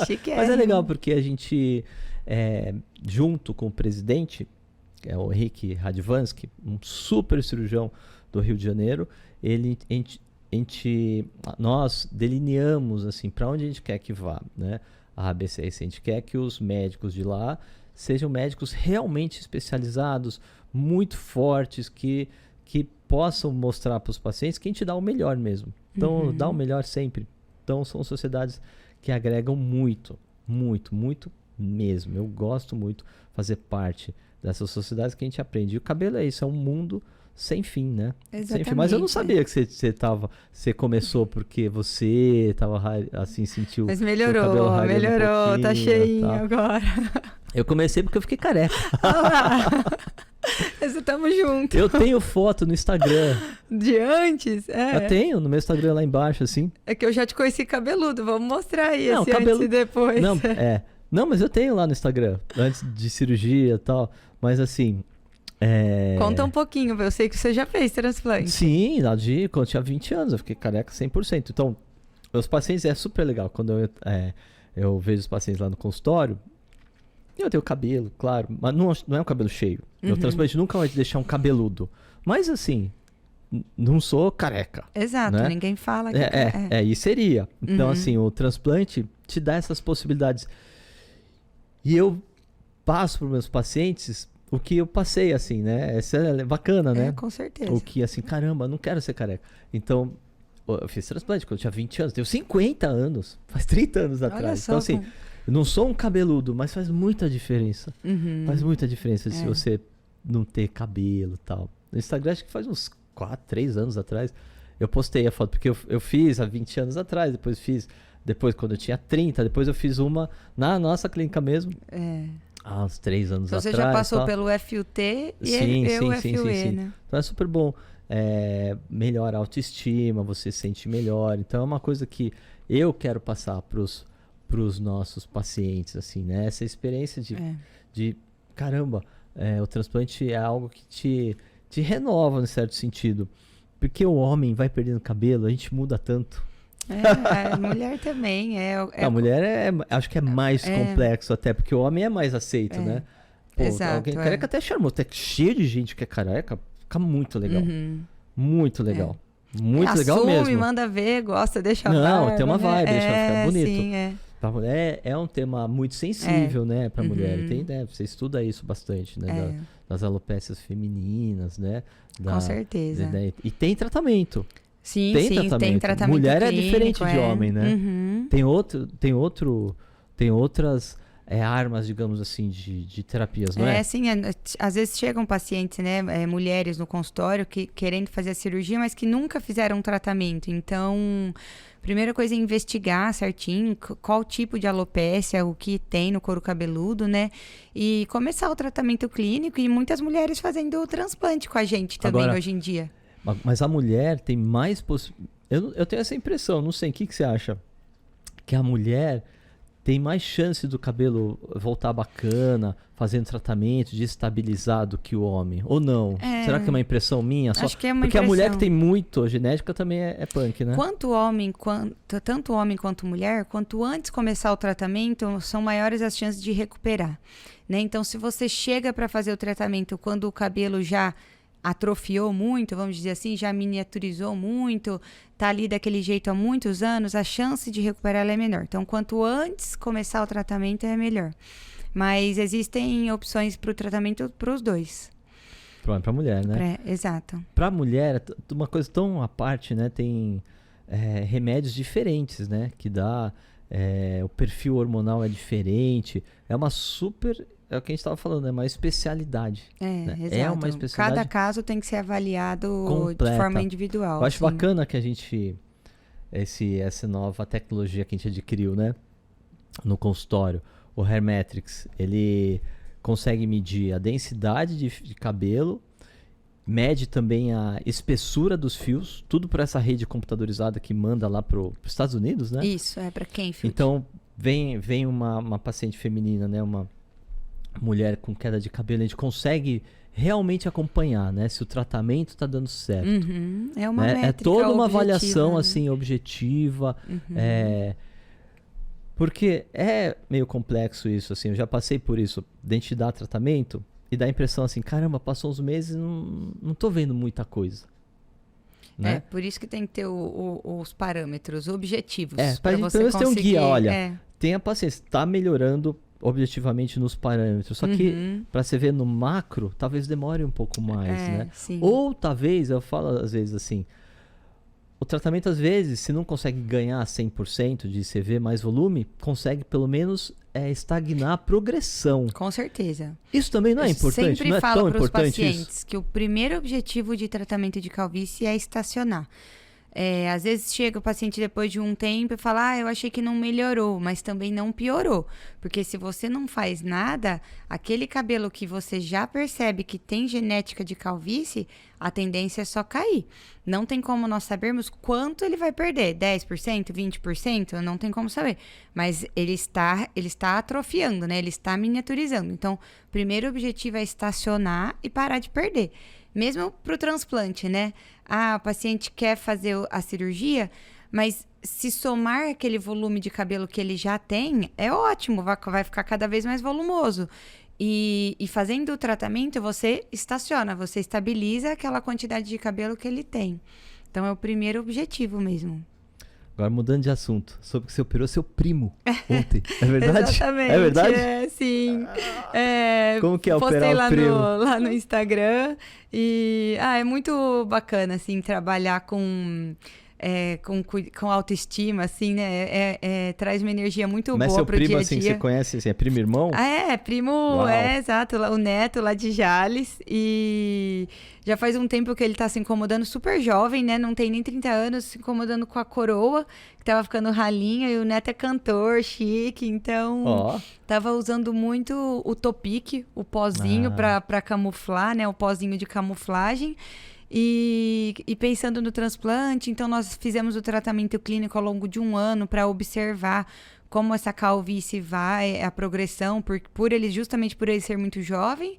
chique. Mas é legal porque a gente, junto com o presidente, que é o Henrique Radvansky, um super cirurgião do Rio de Janeiro, nós delineamos assim, para onde a gente quer que vá, né? A ABCS, a gente quer que os médicos de lá sejam médicos realmente especializados, muito fortes, que possam mostrar para os pacientes que a gente dá o melhor mesmo. Então, dá o melhor sempre. Então, são sociedades que agregam muito, muito, muito mesmo. Eu gosto muito de fazer parte dessas sociedades que a gente aprende. E o cabelo é isso, é um mundo sem fim, né? Exatamente. Sem fim. Mas eu não sabia que você começou porque você tava assim, sentiu. Mas melhorou, tá cheinho agora. Eu comecei porque eu fiquei careca. Mas estamos juntos. Eu tenho foto no Instagram. De antes? Eu tenho no meu Instagram lá embaixo, assim. É que eu já te conheci cabeludo, vamos mostrar aí Não, esse antes e depois. Não, mas eu tenho lá no Instagram, antes de cirurgia e tal. Mas assim. Conta um pouquinho, eu sei que você já fez transplante. Sim, quando eu tinha 20 anos, eu fiquei careca 100%. Então, meus pacientes é super legal. Quando eu vejo os pacientes lá no consultório, eu tenho cabelo, claro, mas não é um cabelo cheio. Meu transplante nunca vai te deixar um cabeludo. Mas assim, não sou careca. Exato, né? Ninguém fala que e seria. Então, assim, o transplante te dá essas possibilidades. E eu passo para os meus pacientes o que eu passei, assim, né? Isso é bacana, né? Com certeza. O que, assim, caramba, não quero ser careca. Então, eu fiz transplante quando eu tinha 20 anos. Tenho 50 anos. Faz 30 anos atrás. Então, assim, eu não sou um cabeludo, mas faz muita diferença. Faz muita diferença se você não ter cabelo e tal. No Instagram, acho que faz uns 3 anos atrás, eu postei a foto, porque eu fiz há 20 anos atrás, depois quando eu tinha 30, depois eu fiz uma na nossa clínica mesmo. Há uns 3 anos atrás. Então você já passou pelo FUT e o FUE, né? Então é super bom. Melhora a autoestima, você se sente melhor. Então é uma coisa que eu quero passar pros nossos pacientes, assim, né? Essa experiência de caramba, o transplante é algo que te renova, em certo sentido. Porque o homem vai perdendo cabelo, a gente muda tanto. A mulher também. A mulher acho que é mais complexo até, porque o homem é mais aceito, né? Pô, Exato, alguém careca até charmoso, até cheio de gente que é careca, fica muito legal. Muito legal. Muito legal mesmo. Assume, manda ver, gosta, deixa a Não, barba, tem uma vibe, deixa ela ficar bonito. Sim, Pra mulher é um tema muito sensível, né, pra mulher. Você estuda isso bastante, né, das alopécias femininas, né. Com certeza. E tem tratamento. Sim, tem tratamento Mulher clínico, é diferente de homem, né. Tem outras armas, digamos assim, de terapias, não é? Sim. Às vezes chegam pacientes, né, mulheres no consultório querendo fazer a cirurgia, mas que nunca fizeram um tratamento. Então, primeira coisa é investigar certinho qual tipo de alopécia, o que tem no couro cabeludo, né? E começar o tratamento clínico, e muitas mulheres fazendo o transplante com a gente também. Agora, hoje em dia. Mas a mulher tem mais eu tenho essa impressão, não sei, o que você acha? Que a mulher tem mais chance do cabelo voltar bacana, fazendo tratamento, de estabilizar do que o homem. Ou não? Será que é uma impressão minha? Acho que é uma Porque impressão. a mulher que tem muito genética também é punk, né? Tanto homem quanto mulher, quanto antes começar o tratamento, são maiores as chances de recuperar, né? Então, se você chega para fazer o tratamento quando o cabelo já atrofiou muito, vamos dizer assim, já miniaturizou muito, tá ali daquele jeito há muitos anos, a chance de recuperar ela é menor. Então, quanto antes começar o tratamento, é melhor. Mas existem opções para o tratamento para os dois. Para mulher, né? Exato. Para mulher, uma coisa tão à parte, né? Tem remédios diferentes, né? Que dá... o perfil hormonal é diferente. É uma super... É o que a gente estava falando, é uma especialidade. Né? Exato. É uma especialidade. Cada caso tem que ser avaliado completa. De forma individual. Eu acho bacana que a gente... Essa nova tecnologia que a gente adquiriu, né? No consultório. O Hairmetrics, ele consegue medir a densidade de cabelo, mede também a espessura dos fios, tudo por essa rede computadorizada que manda lá para os Estados Unidos, né? Isso, para quem? Então, vem uma paciente feminina, né? Uma mulher com queda de cabelo, a gente consegue realmente acompanhar, né? Se o tratamento está dando certo. É uma métrica É toda uma avaliação, né? assim, objetiva. Porque é meio complexo isso, assim. Eu já passei por isso. De a gente dar tratamento e dá a impressão assim, caramba, passou uns meses e não tô vendo muita coisa. Né? Por isso que tem que ter os parâmetros objetivos. Pra gente pelo menos ter um guia, olha, tenha paciência, tá melhorando objetivamente nos parâmetros. Só que para você ver no macro, talvez demore um pouco mais, né? Sim. Ou talvez, eu falo às vezes assim, o tratamento às vezes, se não consegue ganhar 100% de CV mais volume, consegue pelo menos estagnar a progressão. Com certeza. Isso também não é importante? Sempre não é falo tão para os importante pacientes isso? que o primeiro objetivo de tratamento de calvície é estacionar. Às vezes chega o paciente depois de um tempo e fala, eu achei que não melhorou, mas também não piorou. Porque se você não faz nada, aquele cabelo que você já percebe que tem genética de calvície, a tendência é só cair. Não tem como nós sabermos quanto ele vai perder, 10%, 20%, não tem como saber. Mas ele está atrofiando, né? Ele está miniaturizando. Então, o primeiro objetivo é estacionar e parar de perder. Mesmo para o transplante, né? O paciente quer fazer a cirurgia, mas se somar aquele volume de cabelo que ele já tem, é ótimo, vai ficar cada vez mais volumoso. E fazendo o tratamento, você estaciona, você estabiliza aquela quantidade de cabelo que ele tem. Então, é o primeiro objetivo mesmo. Agora, mudando de assunto, soube que você operou seu primo ontem. É verdade? Exatamente. É verdade? Sim. Como que é operar o primo? Lá no Instagram. E é muito bacana, assim, trabalhar com autoestima, assim, né? Traz uma energia muito boa pro dia a dia. Mas seu primo, assim, você conhece, assim, é primo irmão? Primo, Uau. Exato, o neto lá de Jales. E já faz um tempo que ele tá se incomodando, super jovem, né? Não tem nem 30 anos, se incomodando com a coroa, que tava ficando ralinha. E o neto é cantor, chique, então tava usando muito o Topic, o pozinho pra camuflar, né? O pozinho de camuflagem. E pensando no transplante, então nós fizemos o tratamento clínico ao longo de 1 ano para observar como essa calvície vai, a progressão, justamente por ele ser muito jovem.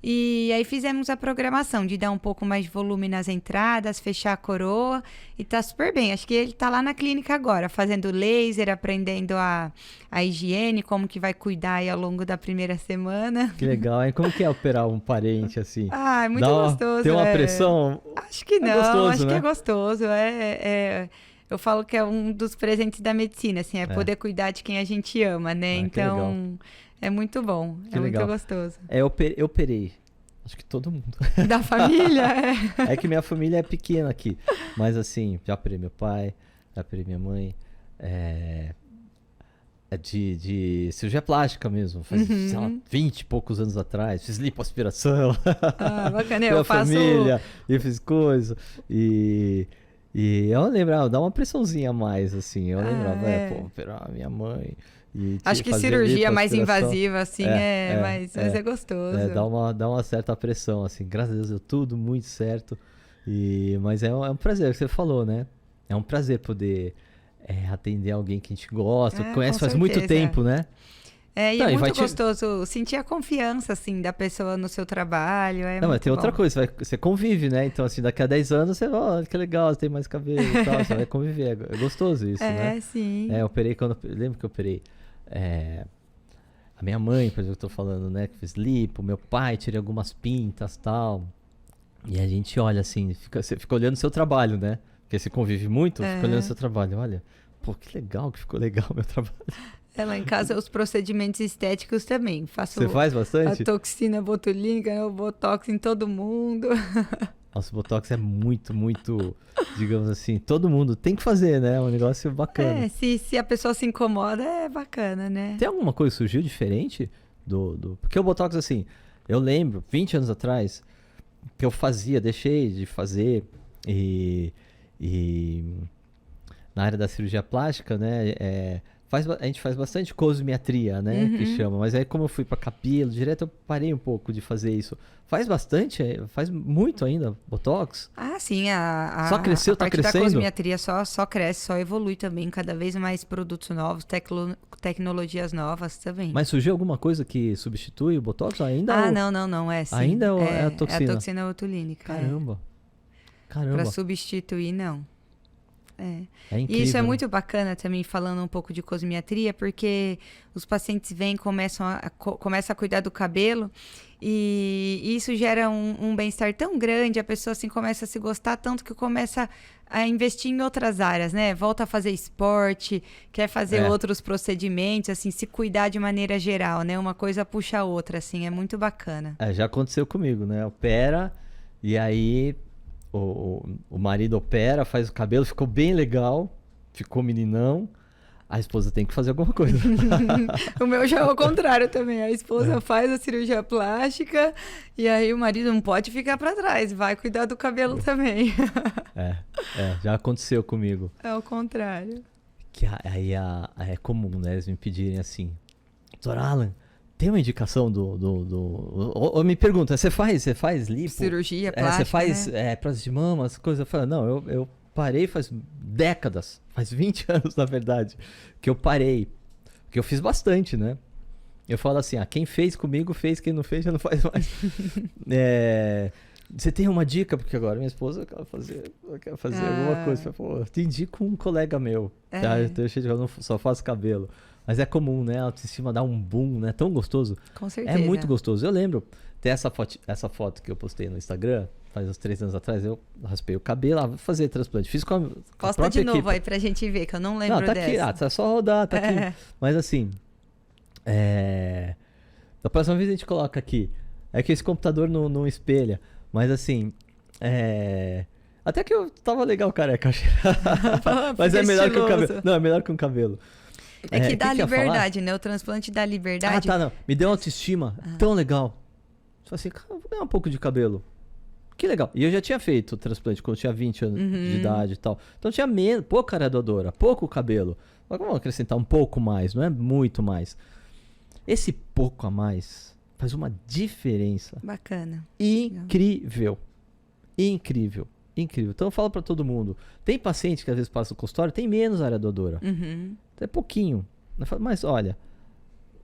E aí fizemos a programação de dar um pouco mais de volume nas entradas, fechar a coroa, e tá super bem. Acho que ele tá lá na clínica agora, fazendo laser, aprendendo a higiene, como que vai cuidar aí ao longo da primeira semana. Que legal, hein? Como que é operar um parente assim? É muito gostoso. Tem uma pressão? Acho que não, gostoso, acho né? que é gostoso. Eu falo que é um dos presentes da medicina, assim, poder cuidar de quem a gente ama, né? Então, é muito bom, que muito legal. gostoso. Eu operei. Acho que todo mundo. Da família? É que minha família é pequena aqui. Mas assim, já operei meu pai, já operei minha mãe. É de cirurgia plástica mesmo. Faz, sei lá, 20 e poucos anos atrás. Fiz lipoaspiração. Bacana. Eu faço... família, e fiz coisa. E eu lembrava, dá uma pressãozinha a mais, assim. Eu lembrava, operar minha mãe. Acho que cirurgia mais invasiva, assim, mas é gostoso. Dá uma certa pressão, assim. Graças a Deus deu tudo muito certo. Mas é um prazer, que você falou, né? É um prazer poder atender alguém que a gente gosta, conhece faz muito tempo, né? E é muito gostoso sentir a confiança, assim, da pessoa no seu trabalho. Mas tem outra coisa, você convive, né? Então, assim, daqui a 10 anos, você vai, que legal, você tem mais cabelo e tal, você vai conviver. É gostoso isso, né? Sim. Eu operei lembro que eu operei a minha mãe, por exemplo, eu tô falando, né? Que fiz lipo, meu pai, tirei algumas pintas e tal. E a gente olha assim, você fica olhando o seu trabalho, né? Porque você convive muito, fica olhando o seu trabalho. Olha, pô, que legal que ficou legal o meu trabalho. Lá em casa, os procedimentos estéticos também. Você faz bastante? A toxina botulínica, o botox em todo mundo. Nossa, o botox é muito, muito, digamos assim, todo mundo tem que fazer, né? É um negócio bacana. Se a pessoa se incomoda, é bacana, né? Tem alguma coisa que surgiu diferente Porque o botox, assim, eu lembro, 20 anos atrás, que eu deixei de fazer e na área da cirurgia plástica, né? A gente faz bastante cosmetria, né? Que chama. Mas aí como eu fui pra cabelo direto, eu parei um pouco de fazer isso. Faz bastante? Faz muito ainda Botox? Ah, sim. Só cresceu, a tá parte crescendo? da cosmetria só cresce, só evolui também. Cada vez mais produtos novos, tecnologias novas também. Mas surgiu alguma coisa que substitui o Botox? Ainda Não. É sim. Ainda é a toxina? É a toxina botulínica. Caramba. Pra substituir, não. É incrível. E isso é muito bacana também, falando um pouco de cosmetria, porque os pacientes vêm, começam a cuidar do cabelo e isso gera um bem-estar tão grande, a pessoa assim começa a se gostar tanto que começa a investir em outras áreas, né? Volta a fazer esporte, quer fazer outros procedimentos, assim, se cuidar de maneira geral, né? Uma coisa puxa a outra, assim, é muito bacana. Já aconteceu comigo, né? Opera e aí... O marido opera, faz o cabelo, ficou bem legal, ficou meninão. A esposa tem que fazer alguma coisa. O meu já é o contrário também. A esposa faz a cirurgia plástica e aí o marido não pode ficar para trás, vai cuidar do cabelo também. Já aconteceu comigo. É o contrário. Que aí é comum, né? Eles me pedirem assim, Dr. Alan, tem uma indicação ou me pergunta, você faz lipo? Cirurgia plástica, você faz né? prótese de mama, as coisas? Eu falo, não, eu parei faz décadas, faz 20 anos, na verdade, que eu parei. Porque eu fiz bastante, né? Eu falo assim, quem fez comigo fez, quem não fez já não faz mais. Você tem uma dica? Porque agora minha esposa quer fazer alguma coisa. Pô, eu te indico um colega meu. Tá? Eu não só faço cabelo. Mas é comum, né? A autoestima dá um boom, né? Tão gostoso. Com certeza. É muito gostoso. Eu lembro, tem essa foto que eu postei no Instagram, faz uns 3 anos atrás, eu raspei o cabelo, vou fazer transplante. Fiz com a Posta de novo equipe. aí pra gente ver, que eu não lembro tá dessa. aqui, tá só rodar, tá aqui. Mas assim, da próxima vez a gente coloca aqui. É que esse computador não espelha. Mas assim, até que eu tava legal careca, achei. Mas é melhor que o cabelo. Não, é melhor que um cabelo. É que dá liberdade, né? O transplante dá liberdade. Não. Me deu autoestima tão legal. Só assim, cara, vou ganhar um pouco de cabelo. Que legal. E eu já tinha feito o transplante quando eu tinha 20 anos de idade e tal. Então tinha pouca área doadora, pouco cabelo. Mas vamos acrescentar um pouco mais, não é muito mais. Esse pouco a mais faz uma diferença. Bacana. Incrível. Incrível. Então eu falo pra todo mundo. Tem paciente que às vezes passa no consultório, tem menos área doadora. É pouquinho. Mas olha,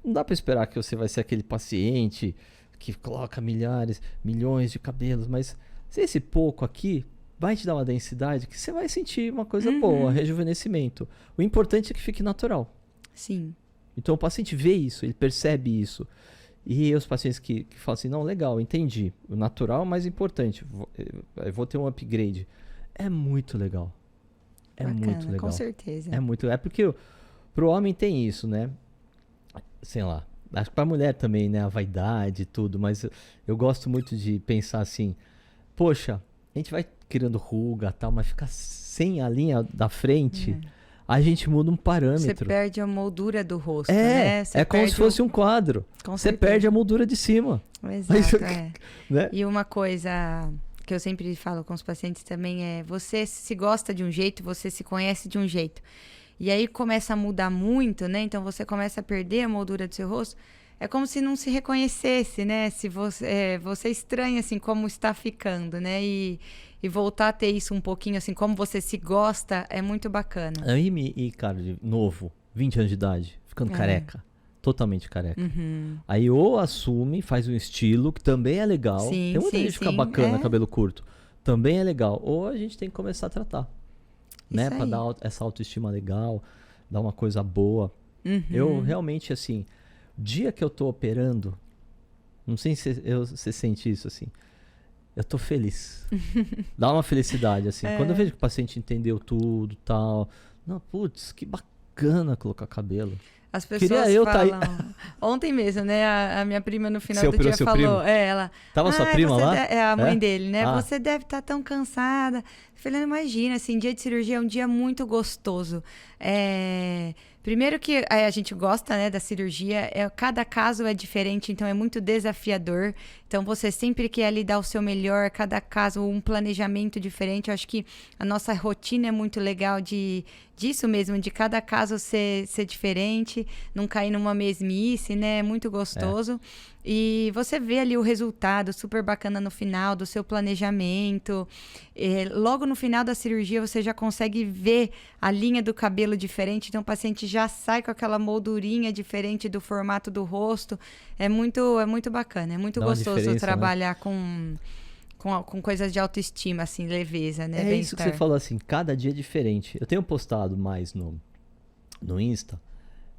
não dá pra esperar que você vai ser aquele paciente que coloca milhões de cabelos, mas se esse pouco aqui vai te dar uma densidade que você vai sentir uma coisa boa, rejuvenescimento. O importante é que fique natural. Sim. Então o paciente vê isso, ele percebe isso. E os pacientes que falam assim, não, legal, entendi. O natural é o mais importante. Eu vou ter um upgrade. É muito legal. Bacana, muito legal. Com certeza. É porque pro homem tem isso, né? Sei lá. Acho que pra mulher também, né? A vaidade e tudo. Mas eu gosto muito de pensar assim, poxa, a gente vai criando ruga e tal, mas fica sem a linha da frente, a gente muda um parâmetro. Você perde a moldura do rosto, né? É como se fosse um quadro. Você perde a moldura de cima. Exato, né? E uma coisa que eu sempre falo com os pacientes também é, você se gosta de um jeito, você se conhece de um jeito. E aí começa a mudar muito, né? Então você começa a perder a moldura do seu rosto. É como se não se reconhecesse, né? Se você estranha, assim, como está ficando, né? E voltar a ter isso um pouquinho, assim, como você se gosta, é muito bacana. Cara, de novo, 20 anos de idade, ficando careca. Totalmente careca. Aí ou assume, faz um estilo, que também é legal. Tem muita gente que fica bacana, cabelo curto. Também é legal. Ou a gente tem que começar a tratar. Né? Pra dar essa autoestima legal, dar uma coisa boa. Eu realmente, assim, o dia que eu tô operando, não sei se você sente isso, assim, eu tô feliz. Dá uma felicidade, assim. Quando eu vejo que o paciente entendeu tudo e tal, não, putz, que bacana colocar cabelo. As pessoas falam... Ontem mesmo, né? A minha prima no final do dia falou... Ela... Tava sua prima lá? É a mãe dele, né? Você deve estar tão cansada. Eu falei, imagina, assim, dia de cirurgia é um dia muito gostoso. Primeiro que a gente gosta, né, da cirurgia, cada caso é diferente, então é muito desafiador. Então você sempre quer ali dar o seu melhor, cada caso um planejamento diferente. Eu acho que a nossa rotina é muito legal disso mesmo, de cada caso ser diferente, não cair numa mesmice, né? É muito gostoso. E você vê ali o resultado super bacana no final do seu planejamento. Logo no final da cirurgia você já consegue ver a linha do cabelo diferente, então o paciente já sai com aquela moldurinha diferente do formato do rosto. É muito bacana, é muito gostoso trabalhar, né? com coisas de autoestima, assim, leveza, né? É isso que você falou, assim, cada dia é diferente. Eu tenho postado mais no Insta.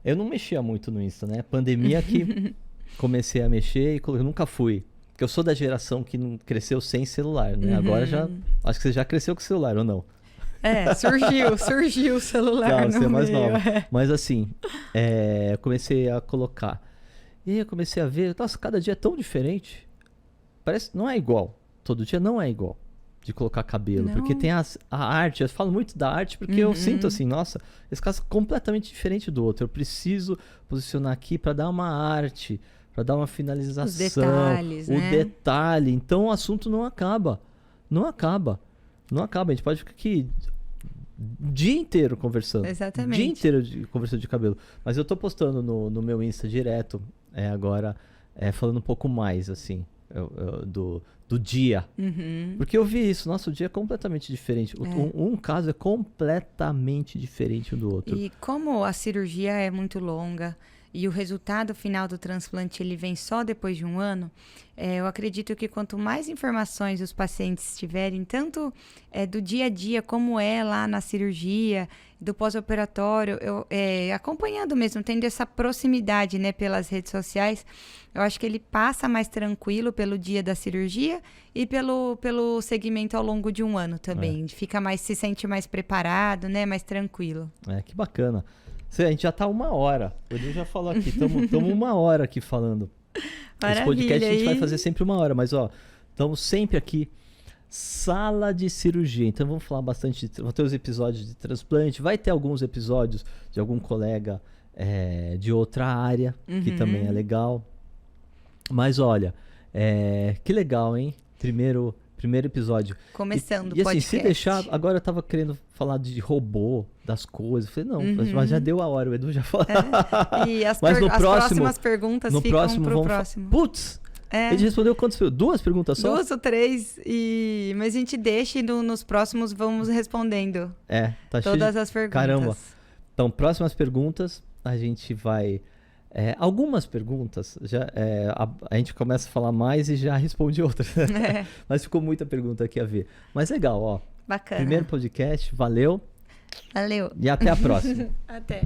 Eu não mexia muito no Insta, né? Pandemia que comecei a mexer e eu nunca fui. Porque eu sou da geração que não cresceu sem celular, né? Agora já... Acho que você já cresceu com celular, ou não? Surgiu o celular você é mais nova. Mas assim, eu comecei a colocar. E aí eu comecei a ver, nossa, cada dia é tão diferente. Parece, não é igual. Todo dia não é igual de colocar cabelo. Não. Porque tem a arte, eu falo muito da arte porque eu sinto assim, nossa, esse caso é completamente diferente do outro. Eu preciso posicionar aqui para dar uma arte, para dar uma finalização. Os detalhes, o detalhe. Então o assunto não acaba. Não acaba. A gente pode ficar aqui o dia inteiro conversando. Exatamente. O dia inteiro conversando de cabelo. Mas eu tô postando no meu Insta direto, agora, falando um pouco mais, assim, do dia. Porque eu vi isso. Nossa, o dia é completamente diferente. Um caso é completamente diferente um do outro. E como a cirurgia é muito longa e o resultado final do transplante ele vem só depois de um ano, eu acredito que quanto mais informações os pacientes tiverem, tanto do dia a dia, como é lá na cirurgia, do pós-operatório, acompanhando mesmo, tendo essa proximidade, né, pelas redes sociais, eu acho que ele passa mais tranquilo pelo dia da cirurgia e pelo segmento ao longo de um ano também. Se sente mais preparado, né, mais tranquilo. Que bacana. A gente já tá 1 hora. O Edu já falou aqui. Estamos 1 hora aqui falando. Maravilha. Esse podcast a gente vai fazer sempre 1 hora. Mas, estamos sempre aqui. Sala de cirurgia. Então, vamos falar bastante. Vão ter os episódios de transplante. Vai ter alguns episódios de algum colega de outra área, que também é legal. Mas, olha, que legal, hein? Primeiro episódio. Começando o podcast. podcast. Se deixar... Agora eu tava querendo falar de robô, das coisas. Eu falei, não, mas já deu a hora. O Edu já falou. E as próximas perguntas ficam pro próximo. Putz! Ele respondeu quantas perguntas? 2 perguntas só? 2 ou 3. Mas a gente deixa e nos próximos vamos respondendo. Tá todas as perguntas. Caramba. Então, próximas perguntas, a gente vai... algumas perguntas, a gente começa a falar mais e já responde outras. Mas ficou muita pergunta aqui a ver. Mas legal, Bacana. Primeiro podcast, valeu. Valeu. E até a próxima. Até.